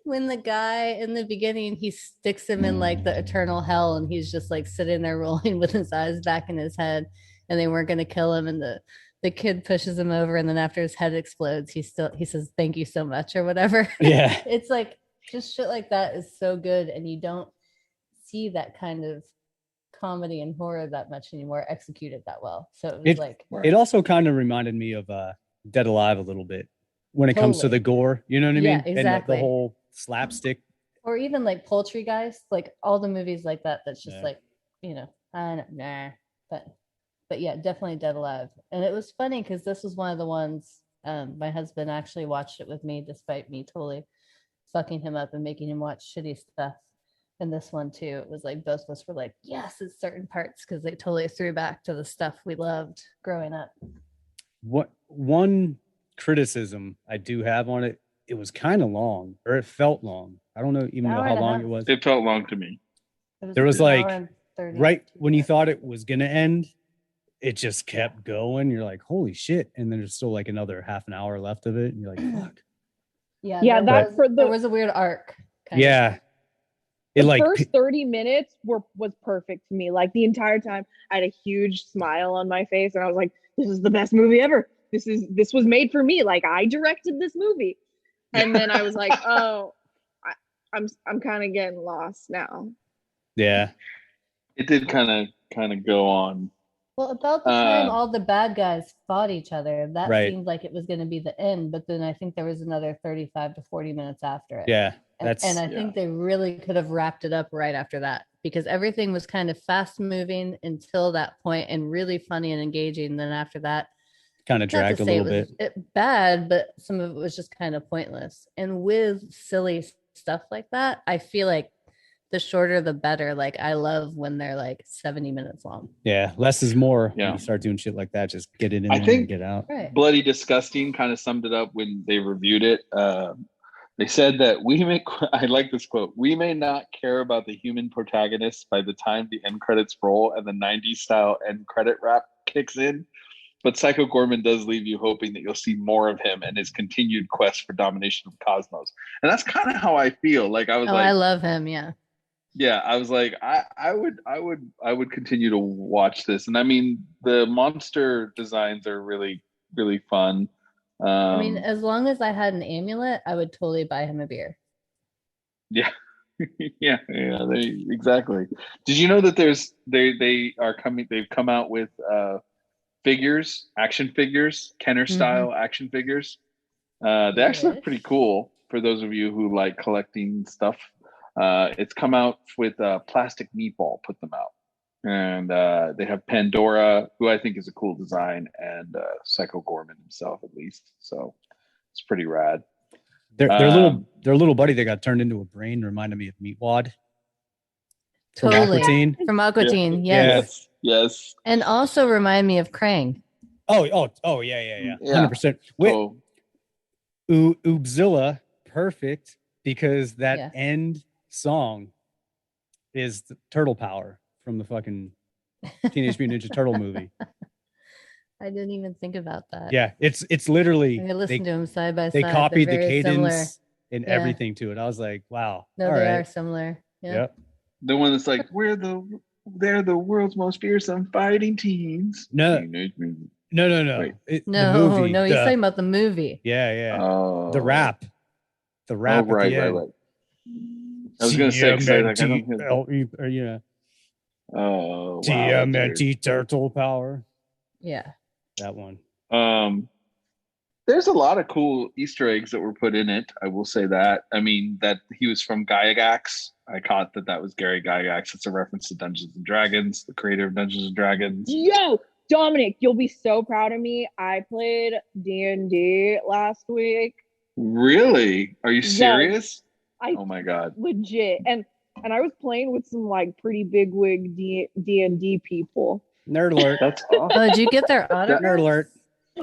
when the guy in the beginning, he sticks him in like the eternal hell, and he's just like sitting there rolling with his eyes back in his head, and they weren't going to kill him, and the kid pushes him over, and then after his head explodes, he says thank you so much or whatever. Yeah. It's like just shit like that is so good, and you don't see that kind of comedy and horror that much anymore executed that well. So it was like It also kind of reminded me of Dead Alive a little bit when it comes to Totally. the gore. You know what I Yeah, mean? And exactly. the whole slapstick. or even like Poultry Guys, like all the movies like that. That's just Yeah. like, you know, I don't nah, but yeah, definitely Dead Alive. And it was funny because this was one of the ones my husband actually watched it with me, despite me totally fucking him up and making him watch shitty stuff. And this one too, it was like both of us were like, yes, it's certain parts because they totally threw back to the stuff we loved growing up. What one criticism I do have on it, it was kind of long, or it felt long. I don't know even know Hour how and a long half. it was. It felt long to me. There was an like hour and 30 right when you thought it was gonna end, it just kept going. You're like, holy shit. And then there's still like another half an hour left of it. And you're like, fuck. Yeah, there was a weird arc. Yeah. The first 30 minutes was perfect to me. Like the entire time I had a huge smile on my face and I was like, this is the best movie ever. This was made for me. Like I directed this movie. And then I was like, oh, I'm kind of getting lost now. Yeah. It did kind of go on. Well, about the time all the bad guys fought each other, that Right. seemed like it was going to be the end. But then I think there was another 35 to 40 minutes after it. Yeah. And I think they really could have wrapped it up right after that because everything was kind of fast moving until that point and really funny and engaging. Then after that, kind of dragged a little bit. Bad, but some of it was just kind of pointless. And with silly stuff like that, I feel like the shorter the better. Like I love when they're like 70 minutes long. Yeah, less is more. Yeah. When you start doing shit like that, just get it in I there think and get out. Right. Bloody Disgusting kind of summed it up when they reviewed it. They said that I like this quote, we may not care about the human protagonists by the time the end credits roll and the 90s style end credit rap kicks in. But Psycho Goreman does leave you hoping that you'll see more of him and his continued quest for domination of Cosmos. And that's kind of how I feel. Like I was I love him. Yeah. Yeah, I was like, I would continue to watch this. And I mean, the monster designs are really, really fun. I mean, as long as I had an amulet, I would totally buy him a beer. Yeah. yeah, exactly. Did you know that they've come out with action figures, Kenner style action figures. They actually look pretty cool for those of you who like collecting stuff. It's come out with Plastic Meatball put them out. And they have Pandora, who I think is a cool design, and Psycho Goreman himself, at least. So it's pretty rad. Their little buddy that got turned into a brain reminded me of Meatwad. Totally. From Aqua Teen, yes. Yes. And also remind me of Krang. Oh, yeah. 100%. Oobzilla, perfect, because that end song is the Turtle Power from the fucking Teenage Mutant Ninja Turtle movie. I didn't even think about that. Yeah, it's literally. I listened to them side by side. They copied the cadence similar. and everything to it. I was like, wow. No, all they right. are similar. Yeah. Yep. The one that's like, they're the world's most fearsome fighting teens. No. Teenage Mutant. No. No, the movie, he's talking about the movie. Yeah. Oh. The rap. Oh, right. I was gonna say, yeah. Oh, wow. TMNT Turtle Power. Yeah. That one. There's a lot of cool Easter eggs that were put in it. I will say that. I mean, that he was from Gygax. I caught that was Gary Gygax. It's a reference to Dungeons and Dragons, the creator of Dungeons and Dragons. Yo, Dominic, you'll be so proud of me. I played D&D last week. Really? Are you serious? Yes, oh my god. Legit. And I was playing with some like pretty bigwig D&D people. Nerd alert. That's awesome. Oh, did you get their autograph? Nerd alert.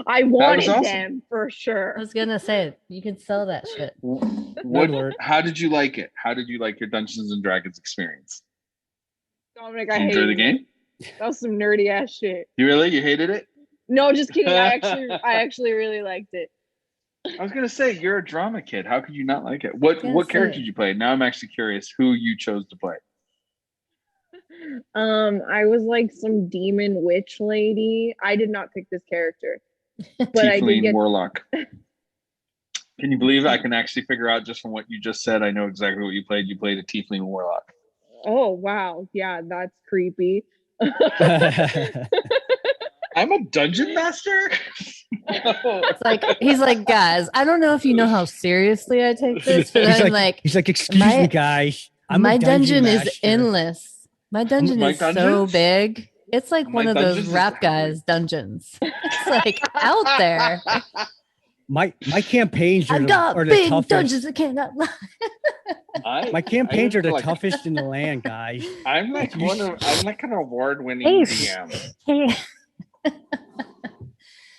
I wanted them for sure. I was gonna say you can sell that shit. How did you like it? How did you like your Dungeons and Dragons experience? Dominic, I enjoyed the game. That was some nerdy ass shit. You hated it? No, just kidding. I actually really liked it. I was gonna say you're a drama kid. How could you not like it? What character did you play? Now I'm actually curious who you chose to play. I was like some demon witch lady. I did not pick this character. But I did get warlock. Can you believe I can actually figure out just from what you just said? I know exactly what you played. You played a tiefling warlock. Oh wow, yeah, that's creepy. I'm a dungeon master. It's like he's like, guys, I don't know if you know how seriously I take this, but he's like, excuse me, guys. My dungeon is endless. My dungeon is so big. It's like one of those rap guys' dungeons. It's like out there. My campaigns are the big toughest. Dungeons that cannot lie. My campaigns are the toughest in the land, guys. I'm like an award-winning DM.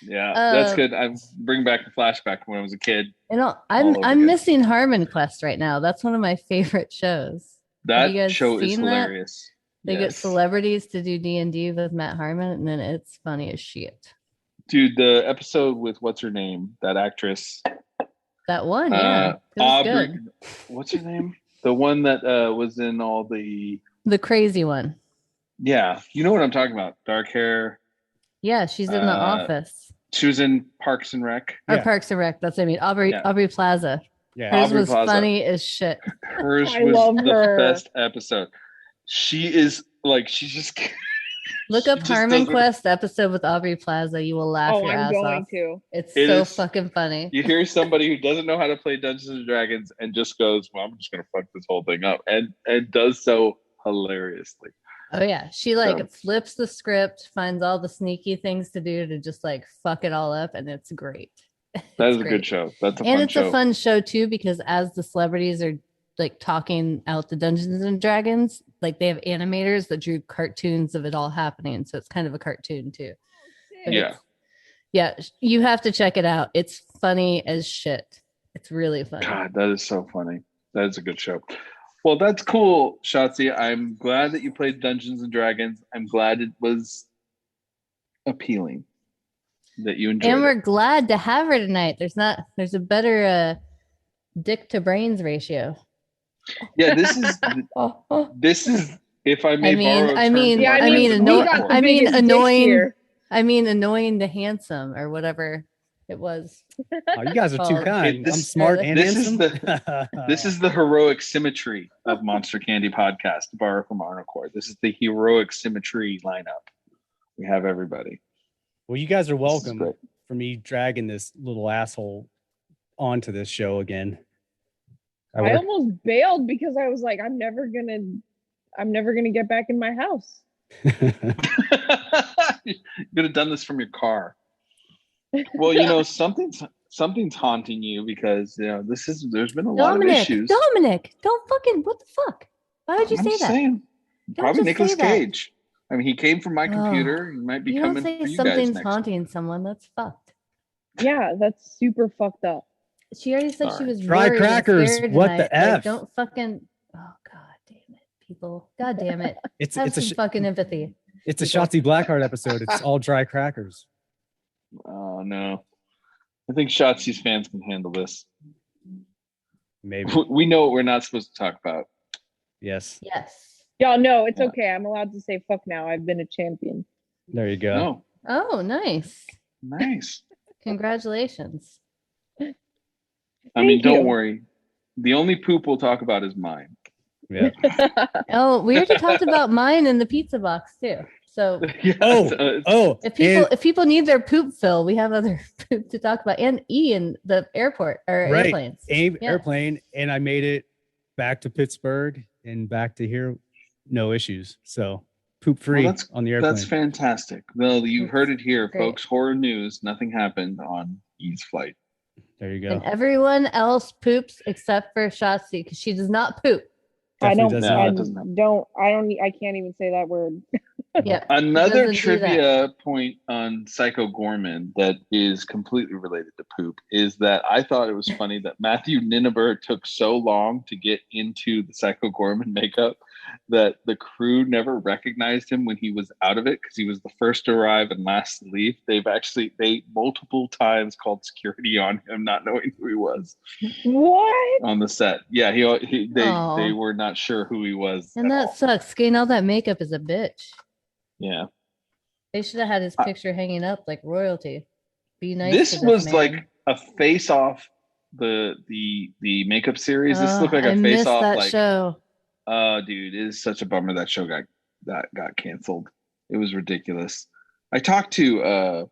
Yeah, that's good. I'm bringing back a flashback when I was a kid. I'm missing Harmon Quest right now. That's one of my favorite shows. That show is hilarious. They get celebrities to do D&D with Matt Harmon, and then it's funny as shit. Dude, the episode with what's her name? That actress. That one, yeah. Aubrey. Good. What's her name? The one that was in all the crazy one. Yeah, you know what I'm talking about. Dark hair. Yeah, she's in The Office. She was in Parks and Rec. Or Parks and Rec. That's what I mean. Aubrey Plaza. Yeah, hers was funny as shit. Hers was the best episode. She is like, she's just. Look up Harmon Quest episode with Aubrey Plaza. You will laugh your ass off. It's so fucking funny. You hear somebody who doesn't know how to play Dungeons and Dragons and just goes, "Well, I'm just gonna fuck this whole thing up," and does so hilariously. Oh yeah, she flips the script, finds all the sneaky things to do to just like fuck it all up, and it's great. That is a good show. That's a fun show. And it's a fun show too, because as the celebrities are like talking out the Dungeons and Dragons, like they have animators that drew cartoons of it all happening, so it's kind of a cartoon too. But yeah, you have to check it out. It's funny as shit. It's really funny. God, that is so funny. That is a good show. Well, that's cool, Shotzi. I'm glad that you played Dungeons and Dragons. I'm glad it was appealing, that you enjoyed. And we're glad to have her tonight. There's a better dick to brains ratio. Yeah, this is if I may borrow. Annoying to handsome or whatever it was. Oh, you guys are too kind. I'm smart and handsome. This is the heroic symmetry of Monster Candy Podcast, to borrow from Arnold. This is the heroic symmetry lineup. We have everybody. Well, you guys are welcome for me dragging this little asshole onto this show again. I almost bailed because I was like, I'm never gonna get back in my house. You could have done this from your car. Well, something's haunting you because there's been a lot of issues. Dominic, don't fucking, what the fuck? Why would you say that? Saying, probably Nicolas Cage. I mean, he came from my computer. He might be coming for you guys. Something's haunting someone. That's fucked. Yeah, that's super fucked up. She already said she was Dry worried and crackers. scared What tonight. the F? Like, don't fucking. Oh God damn it, people! God damn it! It's Have a some fucking empathy. It's a Shotzi Blackheart episode. It's all dry crackers. Oh no. I think Shotzi's fans can handle this. Maybe. We know what we're not supposed to talk about. Yes. Yes. Y'all know it's okay. I'm allowed to say fuck now. I've been a champion. There you go. Oh, nice. Nice. Congratulations. I mean, don't worry. The only poop we'll talk about is mine. Yeah. Oh, we already talked about mine in the pizza box too. So if people need their poop fill, we have other poop to talk about. And E in the airport or airplanes. Airplane, and I made it back to Pittsburgh and back to here, no issues. So poop free on the airplane. That's fantastic. Well, you heard it here, Great. folks. Horror news. Nothing happened on E's flight. There you go. And everyone else poops except for Shotzi because she does not poop. I can't even say that word. Yeah. Another trivia point on Psycho Goreman that is completely related to poop is that I thought it was funny that Matthew Ninneber took so long to get into the Psycho Goreman makeup that the crew never recognized him when he was out of it because he was the first to arrive and last to leave. They multiple times called security on him, not knowing who he was. What? On the set. Yeah, they were not sure who he was. And that sucks. Getting all that makeup is a bitch. Yeah. They should have had his picture hanging up like royalty. Be nice. This to this was man. like a face off the makeup series. This looked like a face off that like show. Oh dude, it is such a bummer that show got canceled. It was ridiculous. I talked to a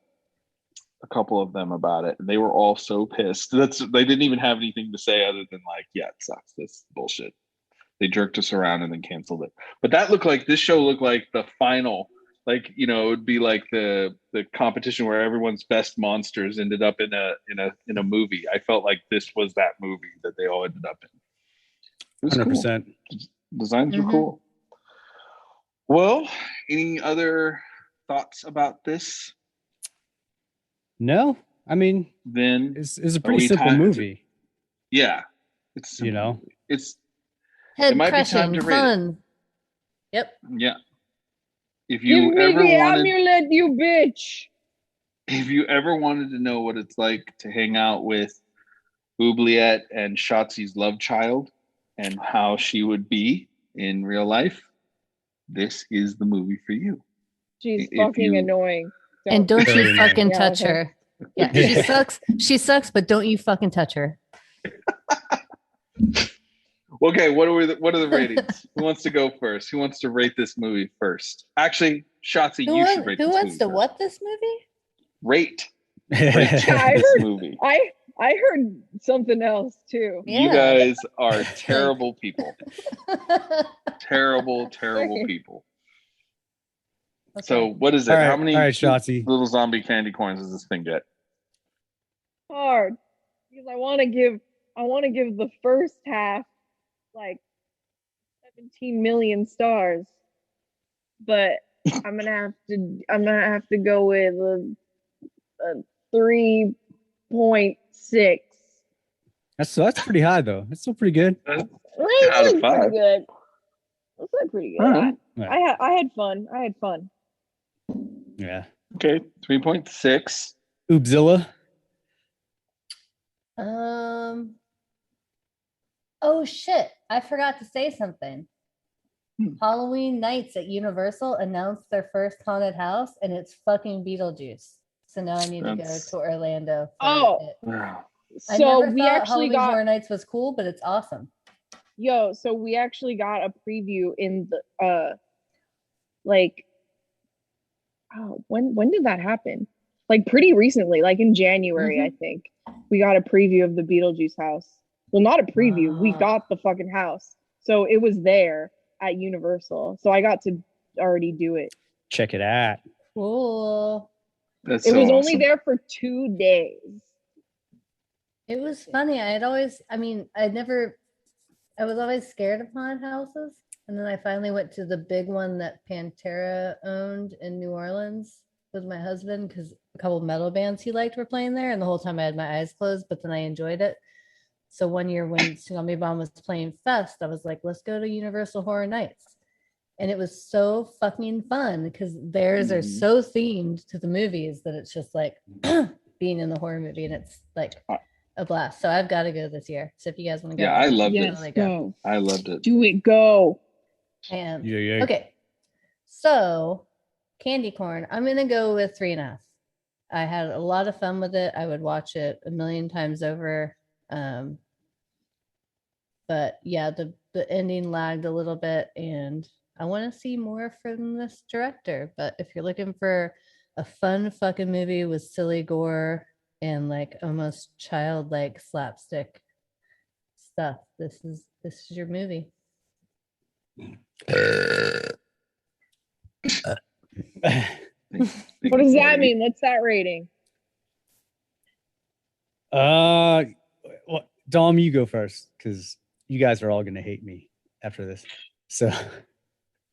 couple of them about it and they were all so pissed. They didn't even have anything to say other than like, yeah, it sucks. That's bullshit. They jerked us around and then canceled it. But this show looked like the final. Like, it would be like the competition where everyone's best monsters ended up in a movie. I felt like this was that movie that they all ended up in. It was 100%. Cool. Designs were cool. Well, any other thoughts about this? No, I mean, then it's a pretty simple movie. Yeah, it's head it might crushing, be time to rate fun. It. Yep. Yeah. If you Give me ever the wanted, amulet, you bitch. if you ever wanted to know what it's like to hang out with Oobliette and Shotzi's love child and how she would be in real life, this is the movie for you. She's fucking annoying. And don't you fucking touch okay. her. Yeah, she sucks. She sucks, but don't you fucking touch her. Okay, what are the ratings? Who wants to go first? Who wants to rate this movie first? Actually, Shotzi, you should rate this movie. Who wants to first. what this movie? Rate this movie. I heard something else too. Yeah. You guys are terrible people. Terrible people. Okay. So what is it? All right, How many all right, Shotzi. little zombie candy corns does this thing get? Hard. Because I want to give the first half like 17 million stars. But I'm gonna have to go with a 3.6. That's pretty high though. That's still pretty good. Out of 5. Pretty good. That's like pretty good. All right. I had fun. Yeah. Okay, 3.6. Oobzilla. Oh shit! I forgot to say something. Halloween Nights at Universal announced their first haunted house, and it's fucking Beetlejuice. So now I need to go to Orlando. So we actually Halloween got Horror Nights was cool, but it's awesome. So we actually got a preview in the when did that happen? Like pretty recently, like in January, I think. We got a preview of the Beetlejuice house. Well, not a preview. We got the fucking house. So it was there at Universal. So I got to already do it. Check it out. Cool. That's it so was awesome. only there for 2 days. It was funny. I was always scared of haunted houses. And then I finally went to the big one that Pantera owned in New Orleans with my husband because a couple metal bands he liked were playing there. And the whole time I had my eyes closed, but then I enjoyed it. So one year when Tsunami Bomb was playing Fest, I was like, let's go to Universal Horror Nights. And it was so fucking fun because theirs are so themed to the movies that it's just like being in the horror movie, and it's like a blast. So I've got to go this year. So if you guys want to go, I loved it. Totally go. I loved it. Do it, go. And yeah. Okay, so Candy Corn, I'm gonna go with 3.5. I had a lot of fun with it. I would watch it a million times over. But yeah, the ending lagged a little bit, and I want to see more from this director. But if you're looking for a fun fucking movie with silly gore and like almost childlike slapstick stuff, this is your movie. What does that mean? What's that rating? Well, Dom, you go first because you guys are all gonna hate me after this. So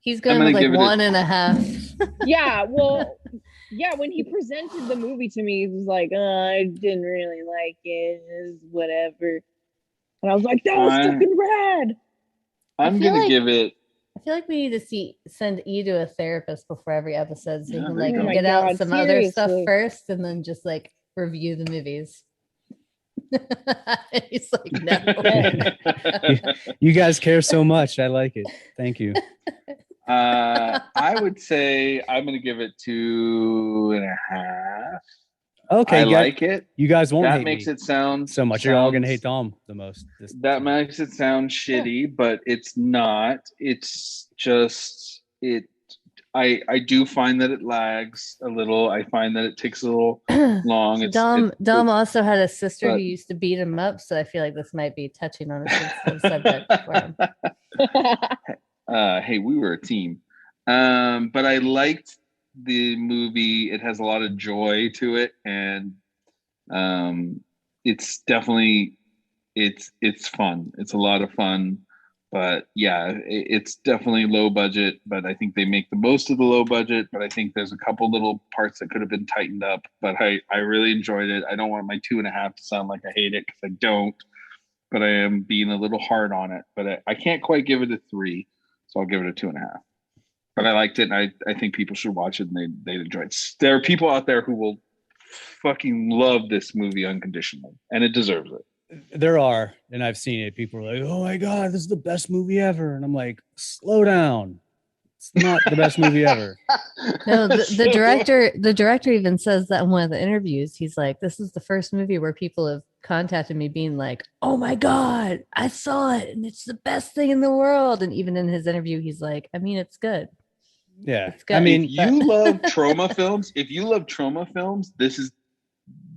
he's going with like 1.5. Yeah, well, yeah. When he presented the movie to me, he was like, "I didn't really like it. It's whatever." And I was like, "That was fucking rad." I'm gonna give it. I feel like we need to send E to a therapist before every episode so he can like Oh get God, out some seriously. other stuff first and then just like review the movies. He's like, no. You guys care so much. I like it. Thank you. I would say I'm gonna give it 2.5. Okay, I like it. You guys won't that hate makes me it sound so much. You're all gonna hate Dom the most. That makes it sound shitty, but it's not. It's just it. I do find that it lags a little. I find that it takes a little long. Dom also had a sister who used to beat him up, so I feel like this might be touching on a sensitive subject for him. Hey, we were a team. But I liked the movie. It has a lot of joy to it, and it's definitely it's fun. It's a lot of fun. But yeah, it's definitely low budget, but I think they make the most of the low budget. But I think there's a couple little parts that could have been tightened up. But I really enjoyed it. I don't want my 2.5 to sound like I hate it because I don't. But I am being a little hard on it. But I can't quite give it a 3, so I'll give it a 2.5. But I liked it, and I think people should watch it, and they'd enjoy it. There are people out there who will fucking love this movie unconditionally, and it deserves it. There are, and I've seen it. People are like, "Oh my god, this is the best movie ever," and I'm like, "Slow down. It's not the best movie ever." No, the director even says that in one of the interviews. He's like, "This is the first movie where people have contacted me being like, oh my god, I saw it, and it's the best thing in the world." And even in his interview, he's like, "I mean, it's good." Yeah, it's good. I mean, if you love trauma films, this is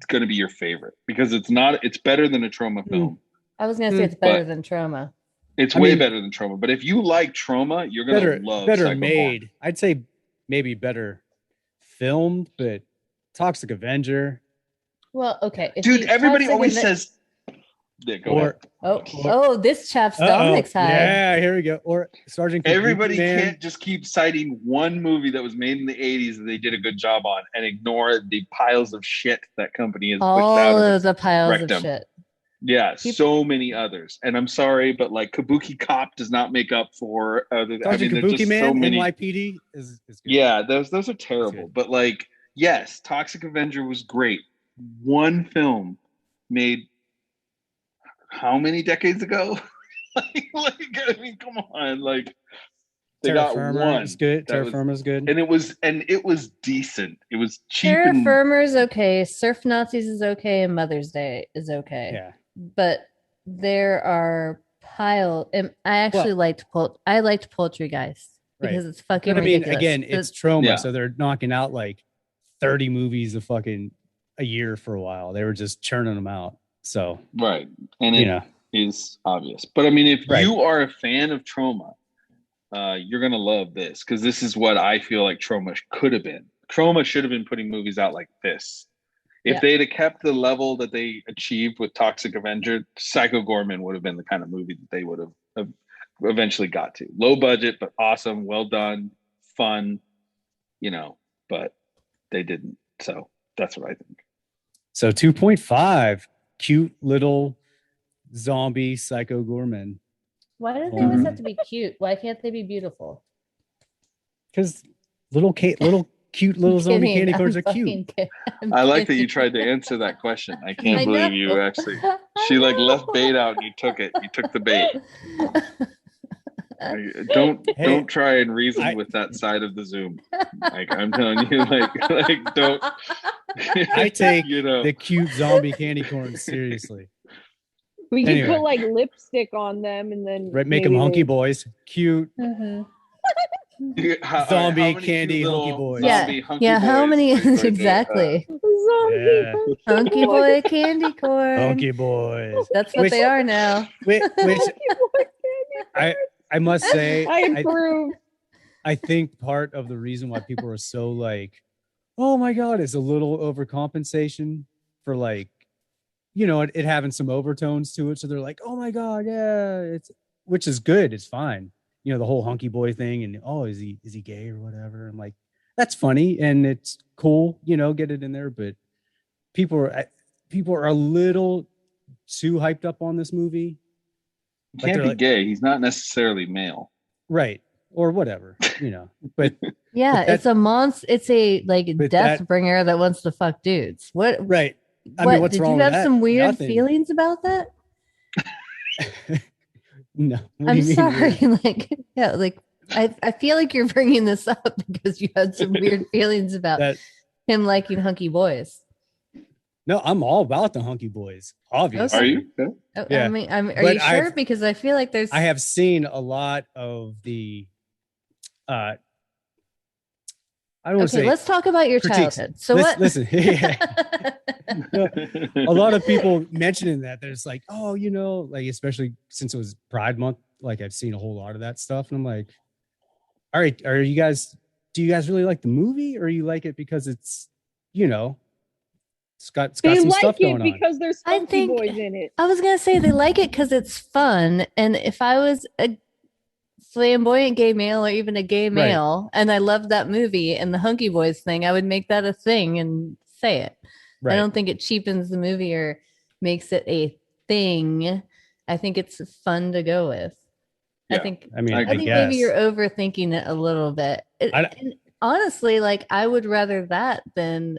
going to be your favorite because it's better than a trauma film. I was going to say it's better than Trauma. It's way better than Trauma. But if you like Trauma, you're going to love better Psycho made. Goreman. I'd say maybe better filmed, but Toxic Avenger. Well, okay. Dude, everybody always says. Yeah, go ahead. This chap's Dominic's high. Yeah, here we go. Or Sergeant. Everybody can't just keep citing one movie that was made in the 80s that they did a good job on and ignore the piles of shit that company has pushed out. All of the piles of shit. Yeah, so many others. And I'm sorry, but like Kabuki Cop does not make up for other. Sergeant Kabuki Man, so many... NYPD is good. Yeah, those are terrible. But like, yes, Toxic Avenger was great. One film made how many decades ago? I mean, come on, like they got one. Is good. Terra Firma's good, and it was decent. It was cheap. Terra Firma's okay. Surf Nazis is okay, and Mother's Day is okay. Yeah, but there are and I actually liked Poultrygeist because it's fucking. But I mean, ridiculous. again, it's Trauma, so they're knocking out like 30 movies a fucking a year for a while. They were just churning them out. So right, and it is obvious. But I mean, if you are a fan of Trauma, you're gonna love this because this is what I feel like Trauma could have been. Trauma should have been putting movies out like this. If they'd have kept the level that they achieved with Toxic Avenger, Psycho Goreman would have been the kind of movie that they would have eventually got to. Low budget, but awesome, well done, fun, but they didn't. So that's what I think. So 2.5, cute little zombie Psycho Goreman. Why do they always have to be cute? Why can't they be beautiful? Because little cute zombie candy corns are cute. I like that you tried to answer that question. I can't believe you actually. She like left bait out and you took it. You took the bait. Don't try and reason with that side of the Zoom. Like I'm telling you, like don't. I take the cute zombie candy corns seriously. We could put like lipstick on them and then make them hunky boys. Cute. Zombie candy hunky boys. Yeah, how many exactly? Hunky boy candy corn. Hunky boys. That's what they are now. Which I must say, I approve. I think part of the reason why people are so like, oh my God, is a little overcompensation for like, it having some overtones to it. So they're like, oh my God, yeah, which is good. It's fine. The whole hunky boy thing and is he gay or whatever. I'm like, that's funny and it's cool, get it in there. But people are a little too hyped up on this movie. He can't be gay. He's not necessarily male. Right. Or whatever, but yeah, it's a monster. It's a death bringer that wants to fuck dudes. What? Right. I mean, what's did wrong you with have that? some weird Nothing. feelings about that? No. I'm sorry. I feel like you're bringing this up because you had some weird feelings about him liking hunky boys. No, I'm all about the hunky boys. Obviously. Are you? Yeah. I mean, are you sure? Because I feel like I have seen a lot of the. I don't want to say. Let's talk about your critiques. Childhood. So listen. A lot of people mentioning that there's like, especially since it was Pride Month, like I've seen a whole lot of that stuff, and I'm like, all right, do you guys really like the movie, or you like it because it's, it's got some stuff going on? Because there's hunky boys in it. I was gonna say they like it because it's fun, and if I was a flamboyant gay male or even a gay male and I loved that movie and the hunky boys thing, I would make that a thing and say it. Right. I don't think it cheapens the movie or makes it a thing. I think it's fun to go with. Yeah. I think maybe you're overthinking it a little bit. And honestly, like I would rather that than,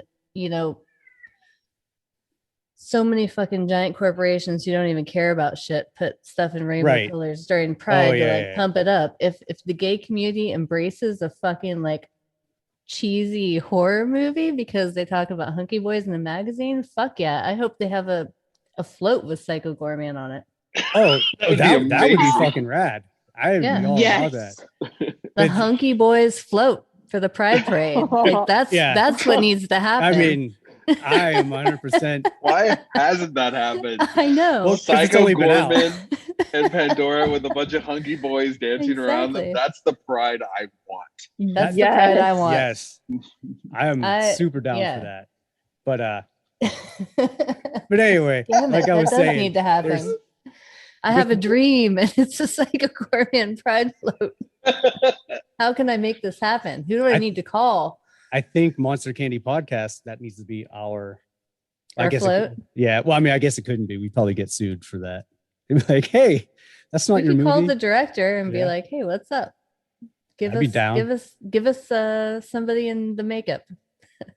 so many fucking giant corporations who don't even care about shit put stuff in rainbow colors during Pride to pump it up. If the gay community embraces a fucking like cheesy horror movie because they talk about hunky boys in the magazine, fuck yeah. I hope they have a float with Psycho Goreman on it. Oh, that would be fucking rad. I would be all about that. The hunky boys float for the Pride Parade. Like that's what needs to happen. I mean, I am 100%. Why hasn't that happened? I know. Well, Psycho Goreman and Pandora with a bunch of hunky boys dancing around them. That's the Pride I want. That's the Pride I want. Yes. I am super down for that. But anyway, like I was saying, need to happen. I have a dream and it's a Psycho Goreman Pride float. How can I make this happen? Who do I need to call? I think Monster Candy Podcast, that needs to be our float. Well, I mean, I guess it couldn't be. We'd probably get sued for that. They'd be like, hey, that's not your movie. Call the director and be like, hey, what's up? Give us somebody in the makeup.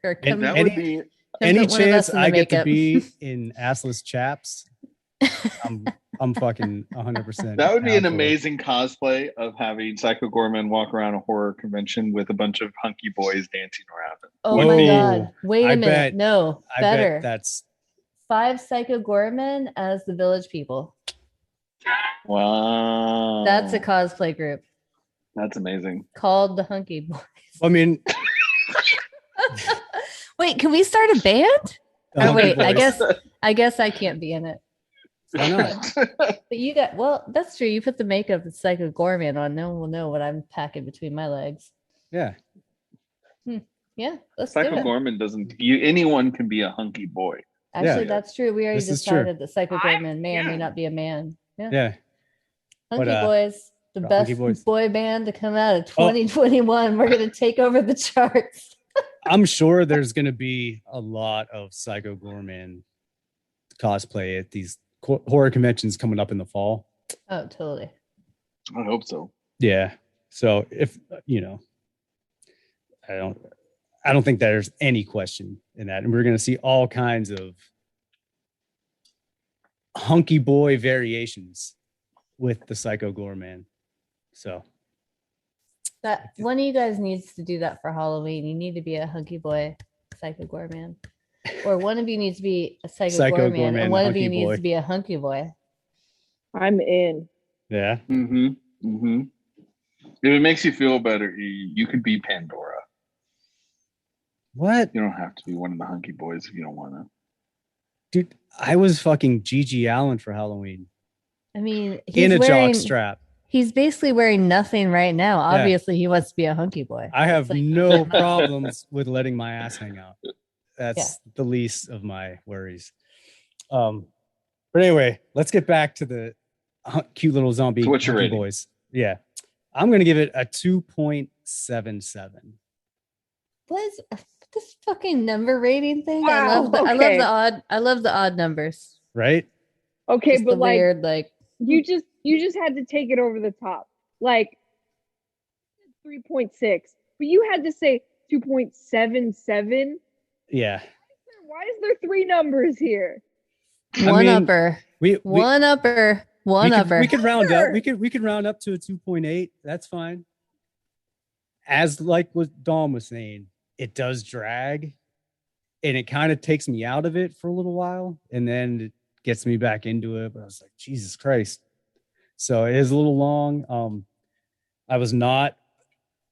Or any chance I get to be in assless chaps, I'm fucking 100%. That would be an amazing cosplay of having Psycho Goreman walk around a horror convention with a bunch of hunky boys dancing around him. Oh my God. Wait a minute. No, better. That's 5 Psycho Goreman as the Village People. Wow. That's a cosplay group. That's amazing. Called the Hunky Boys. I mean, wait, can we start a band? Oh wait, I guess I can't be in it. Why not? But that's true. You put the makeup of Psycho Goreman on, no one will know what I'm packing between my legs. Yeah. Yeah, let's Psycho do it. Goreman doesn't. Anyone can be a hunky boy. Actually, that's true. We already decided that Psycho Goreman may or may not be a man. Yeah. Hunky Boys, the best boy band to come out of 2021. We're gonna take over the charts. I'm sure there's gonna be a lot of Psycho Goreman cosplay at these horror conventions coming up in the fall. Oh, totally. I hope so. Yeah. So if I don't think there's any question in that. And we're going to see all kinds of hunky boy variations with the Psycho Goreman. So that one of you guys needs to do that for Halloween. You need to be a hunky boy Psycho Goreman. Or one of you needs to be a Psycho Goreman, and one of you needs to be a hunky boy. I'm in. Yeah. If it makes you feel better, you could be Pandora. What? You don't have to be one of the hunky boys if you don't want to. Dude, I was fucking Gigi Allen for Halloween. I mean, in a jock strap. He's basically wearing nothing right now. Obviously, he wants to be a hunky boy. I have no problems with letting my ass hang out. That's the least of my worries. But anyway, let's get back to the cute little zombie boys. Yeah. I'm going to give it a 2.77. What is this fucking number rating thing? Wow, I love the odd numbers. Right? Okay, just but like weird, like you just had to take it over the top. Like 3.6, but you had to say 2.77. Yeah. Why is there three numbers here? One upper. We could round up. We could round up to a 2.8. That's fine. As like what Dom was saying, it does drag, and it kind of takes me out of it for a little while, and then it gets me back into it. But I was like, Jesus Christ. So it is a little long. I was not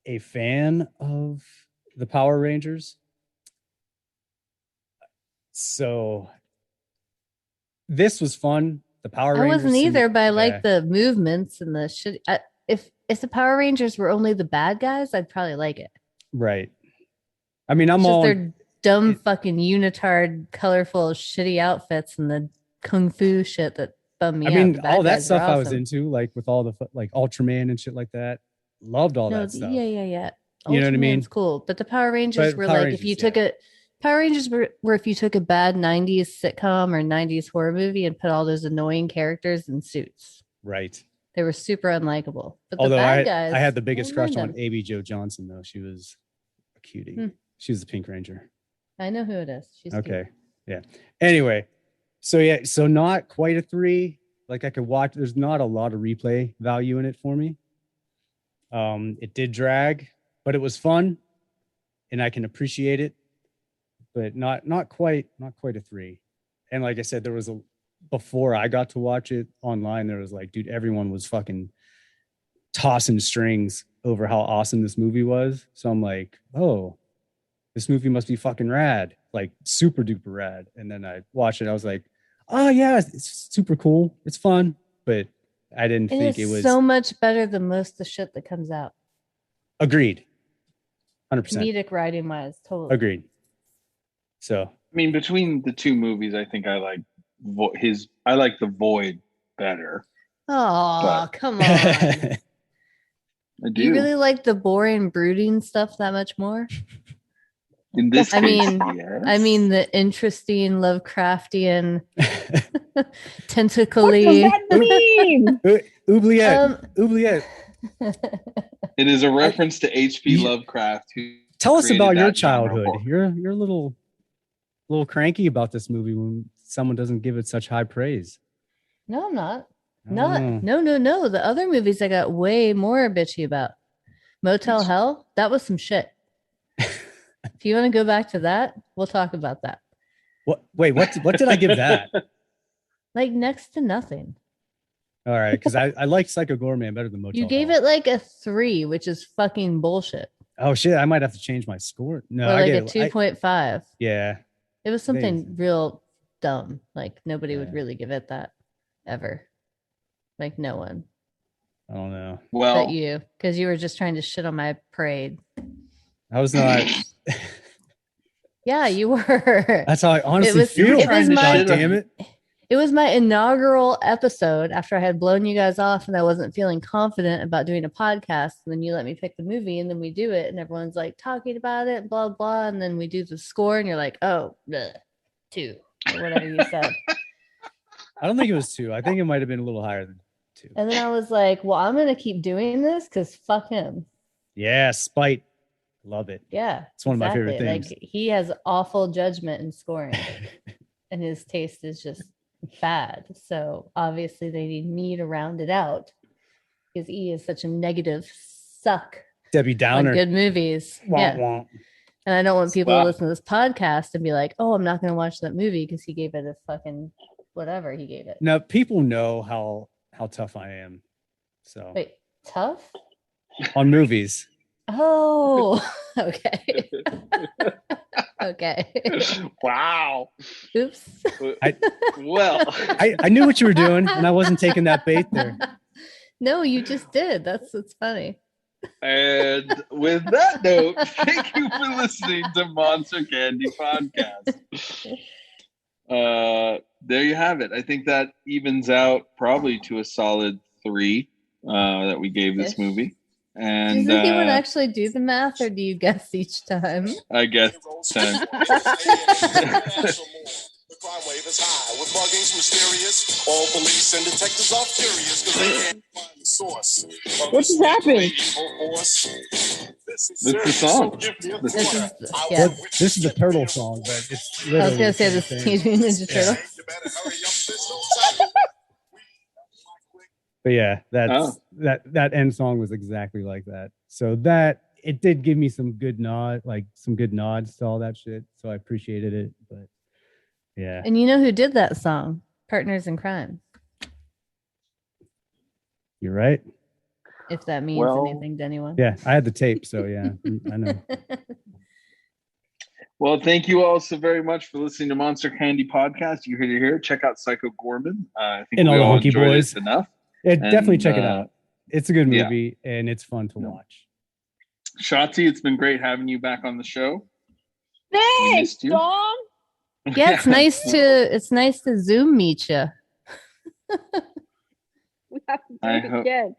a fan of the Power Rangers. So this was fun. The Power Rangers. I wasn't either, but I like the movements and the shit. If the Power Rangers were only the bad guys, I'd probably like it. Right. I mean, I'm all their dumb fucking unitard, colorful, shitty outfits and the kung fu shit that bummed me out. I mean, all that stuff I was into, like with all the like Ultraman and shit like that. Loved all that stuff. Yeah. You know what I mean? It's cool, but the Power Rangers were like if you took a Power Rangers were if you took a bad 90s sitcom or 90s horror movie and put all those annoying characters in suits. Right. They were super unlikable. But although the bad guys, I had the biggest crush on Amy Jo Johnson, though. She was a cutie. She was the Pink Ranger. I know who it is. She's okay. Cute. Yeah. Anyway, so not quite a 3. Like I could watch. There's not a lot of replay value in it for me. It did drag, but it was fun, and I can appreciate it. But not quite a 3. And like I said, there was before I got to watch it online, there was like, dude, everyone was fucking tossing strings over how awesome this movie was. So I'm like, oh, this movie must be fucking rad, like super duper rad. And then I watched it. I was like, oh yeah, it's super cool. It's fun. But I didn't think it was so much better than most of the shit that comes out. Agreed. 100%. Comedic writing wise, totally. Agreed. So, I mean, between the two movies, I think I like I like The Void better. Oh, come on. I do. You really like the boring, brooding stuff that much more? In this case, yes. I mean the interesting Lovecraftian tentacly. What does that mean? Oubliette. It is a reference to H.P. Lovecraft. Who tell us about your childhood. You're a little cranky about this movie when someone doesn't give it such high praise. No, I'm not. No. The other movies I got way more bitchy about. Motel Hell, that was some shit. If you want to go back to that, we'll talk about that. What? Wait, what did I give that? Like next to nothing. All right, because I like Psycho Goreman better than Motel You gave it like a 3, which is fucking bullshit. Oh shit, I might have to change my score. No, or like a 2.5. Yeah. It was something real dumb. Like nobody would really give it that ever. Like no one. I don't know. Well, but you, because you were just trying to shit on my parade. I was not. Yeah, you were. That's how I honestly feel. God damn it. It was my inaugural episode after I had blown you guys off and I wasn't feeling confident about doing a podcast. And then you let me pick the movie and then we do it and everyone's like talking about it, blah, blah. And then we do the score and you're like, oh, bleh, 2 or whatever you said. I don't think it was 2. I think it might have been a little higher than 2. And then I was like, well, I'm gonna keep doing this because fuck him. Yeah, Spite. Love it. Yeah. It's one of my favorite things. Like he has awful judgment in scoring. And his taste is just bad. So obviously they need me to round it out. Because E is such a negative suck. Debbie Downer. On good movies. Womp, womp. And I don't want people to listen to this podcast and be like, oh, I'm not going to watch that movie because he gave it a fucking whatever he gave it. No, people know how tough I am. So wait, tough? On movies. Oh, okay. Okay. Wow. Oops. I knew what you were doing and I wasn't taking that bait there. No, you just did. That's funny. And with that note, thank you for listening to Monster Candy Podcast. There you have it. I think that evens out probably to a solid 3 that we gave this movie. And does anyone actually do the math, or do you guess each time? I guess 10. The crime wave is high with muggings mysterious. All police and detectives are furious because they can't find the source. What just happened? This is the song. This is the Turtle song, but it's literally I was gonna say this is Teenage Mutant Ninja Turtles. But yeah, that end song was exactly like that. So that it did give me some good nods to all that shit. So I appreciated it. But yeah. And you know who did that song? Partners in Crime. You're right. If that means anything to anyone. Yeah, I had the tape, so yeah, I know. Well, thank you all so very much for listening to Monster Candy Podcast. You heard it here. Check out Psycho Goreman. I think and we all the all Hunky enjoyed Boys. it enough. Yeah, definitely check it out. It's a good movie and it's fun to watch. Shotzi, it's been great having you back on the show. Thanks, Dom. Yeah, it's nice to Zoom meet you. We have to do it again.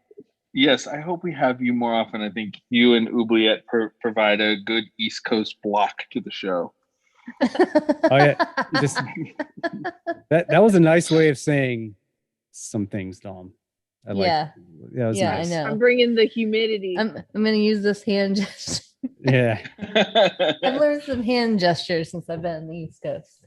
Yes, I hope we have you more often. I think you and Oobliette provide a good East Coast block to the show. Oh yeah, that was a nice way of saying some things, Dom. Nice. I know. I'm bringing the humidity. I'm going to use this hand gesture. Yeah. I've learned some hand gestures since I've been on the East Coast.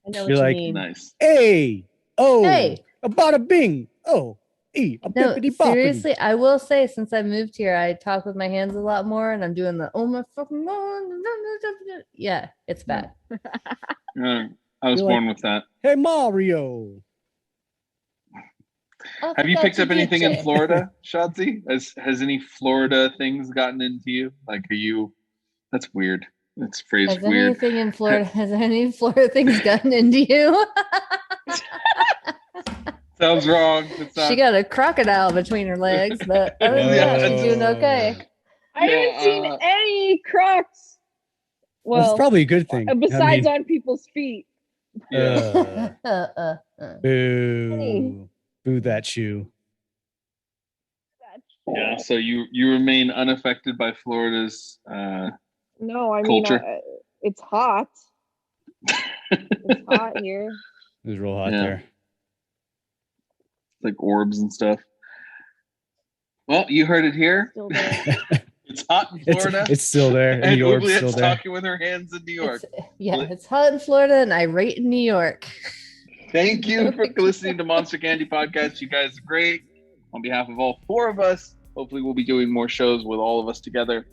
I know what you mean. Nice. Hey, a bada bing. Oh, E, a no, bippity boppity. seriously, I will say since I moved here, I talk with my hands a lot more, and I'm doing the oh my fucking god. Yeah, it's bad. I was born with that. Hey, Mario. Have you picked up anything in Florida, Shotzi? Has any Florida things gotten into you? Like, are you? That's weird. That's phrased weird. Has any Florida things gotten into you? Sounds wrong. She got a crocodile between her legs, but other than that, she's doing okay. I haven't seen any crocs. Well, that's probably a good thing. Besides on people's feet. Yeah. Boo. Boo that shoe. Yeah, so you remain unaffected by Florida's no, I culture. mean, it's hot. It's hot here. It was real hot there. Like orbs and stuff. Well, you heard it here. Still there. It's hot in Florida. It's still there. And the orb's still Oobliette's there. talking with her hands in New York. It's hot in Florida and irate in New York. Thank you for listening to Monster Candy Podcast. You guys are great. On behalf of all 4 of us, hopefully we'll be doing more shows with all of us together.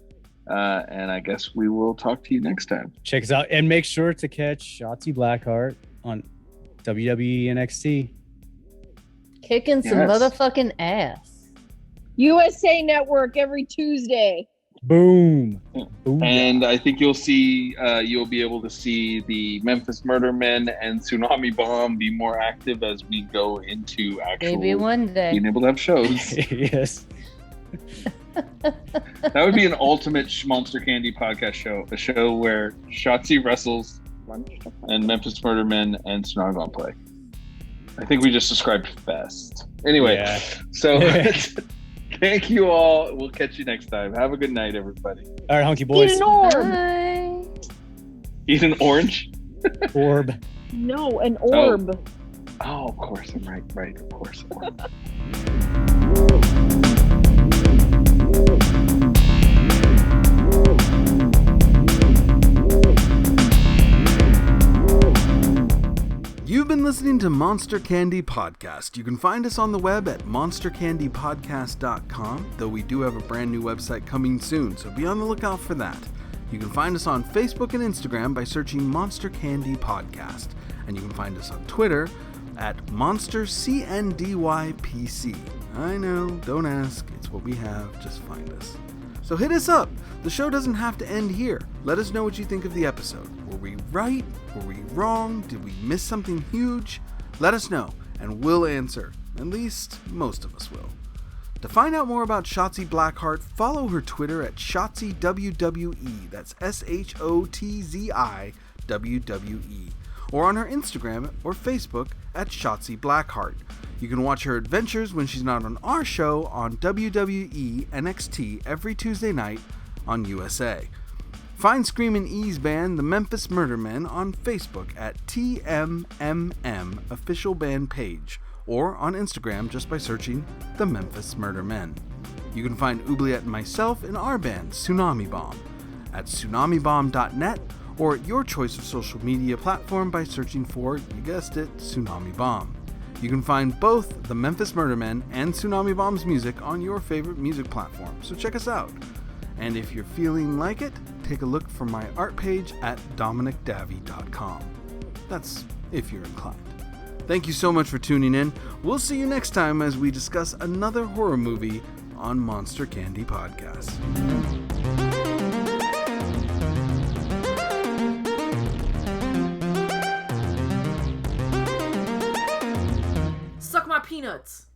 And I guess we will talk to you next time. Check us out and make sure to catch Shotzi Blackheart on WWE NXT. Kicking some motherfucking ass. USA Network every Tuesday. Boom. And I think you'll be able to see the Memphis Murder Men and Tsunami Bomb be more active as we go into actual maybe one day being able to have shows. Yes. That would be an ultimate Monster Candy Podcast show. A show where Shotzi wrestles and Memphis Murder Men and Tsunami Bomb play. I think we just described Fest. Anyway, so thank you all. We'll catch you next time. Have a good night, everybody. All right, Hunky Boys. Eat an orb. Bye. Eat an orange? Orb. No, an orb. Oh, of course, I'm right, of course. You've been listening to Monster Candy Podcast. You can find us on the web at monstercandypodcast.com, though we do have a brand new website coming soon, so be on the lookout for that. You can find us on Facebook and Instagram by searching Monster Candy Podcast, and you can find us on Twitter at MonsterCNDYPC. I know, don't ask, it's what we have, just find us. So hit us up. The show doesn't have to end here. Let us know what you think of the episode. Were we right? Were we wrong? Did we miss something huge? Let us know, and we'll answer. At least, most of us will. To find out more about Shotzi Blackheart, follow her Twitter at ShotziWWE, that's SHOTZIWWE, or on her Instagram or Facebook at Shotzi Blackheart. You can watch her adventures when she's not on our show on WWE NXT every Tuesday night on USA. Find Screamin E's band, the Memphis Murder Men, on Facebook at TMMM Official Band Page, or on Instagram just by searching the Memphis Murder Men. You can find Oobliette and myself in our band, Tsunami Bomb, at tsunamibomb.net, or at your choice of social media platform by searching for, you guessed it, Tsunami Bomb. You can find both the Memphis Murder Men and Tsunami Bomb's music on your favorite music platform, so check us out. And if you're feeling like it, take a look for my art page at dominicdavi.com. That's if you're inclined. Thank you so much for tuning in. We'll see you next time as we discuss another horror movie on Monster Candy Podcast. Suck my peanuts.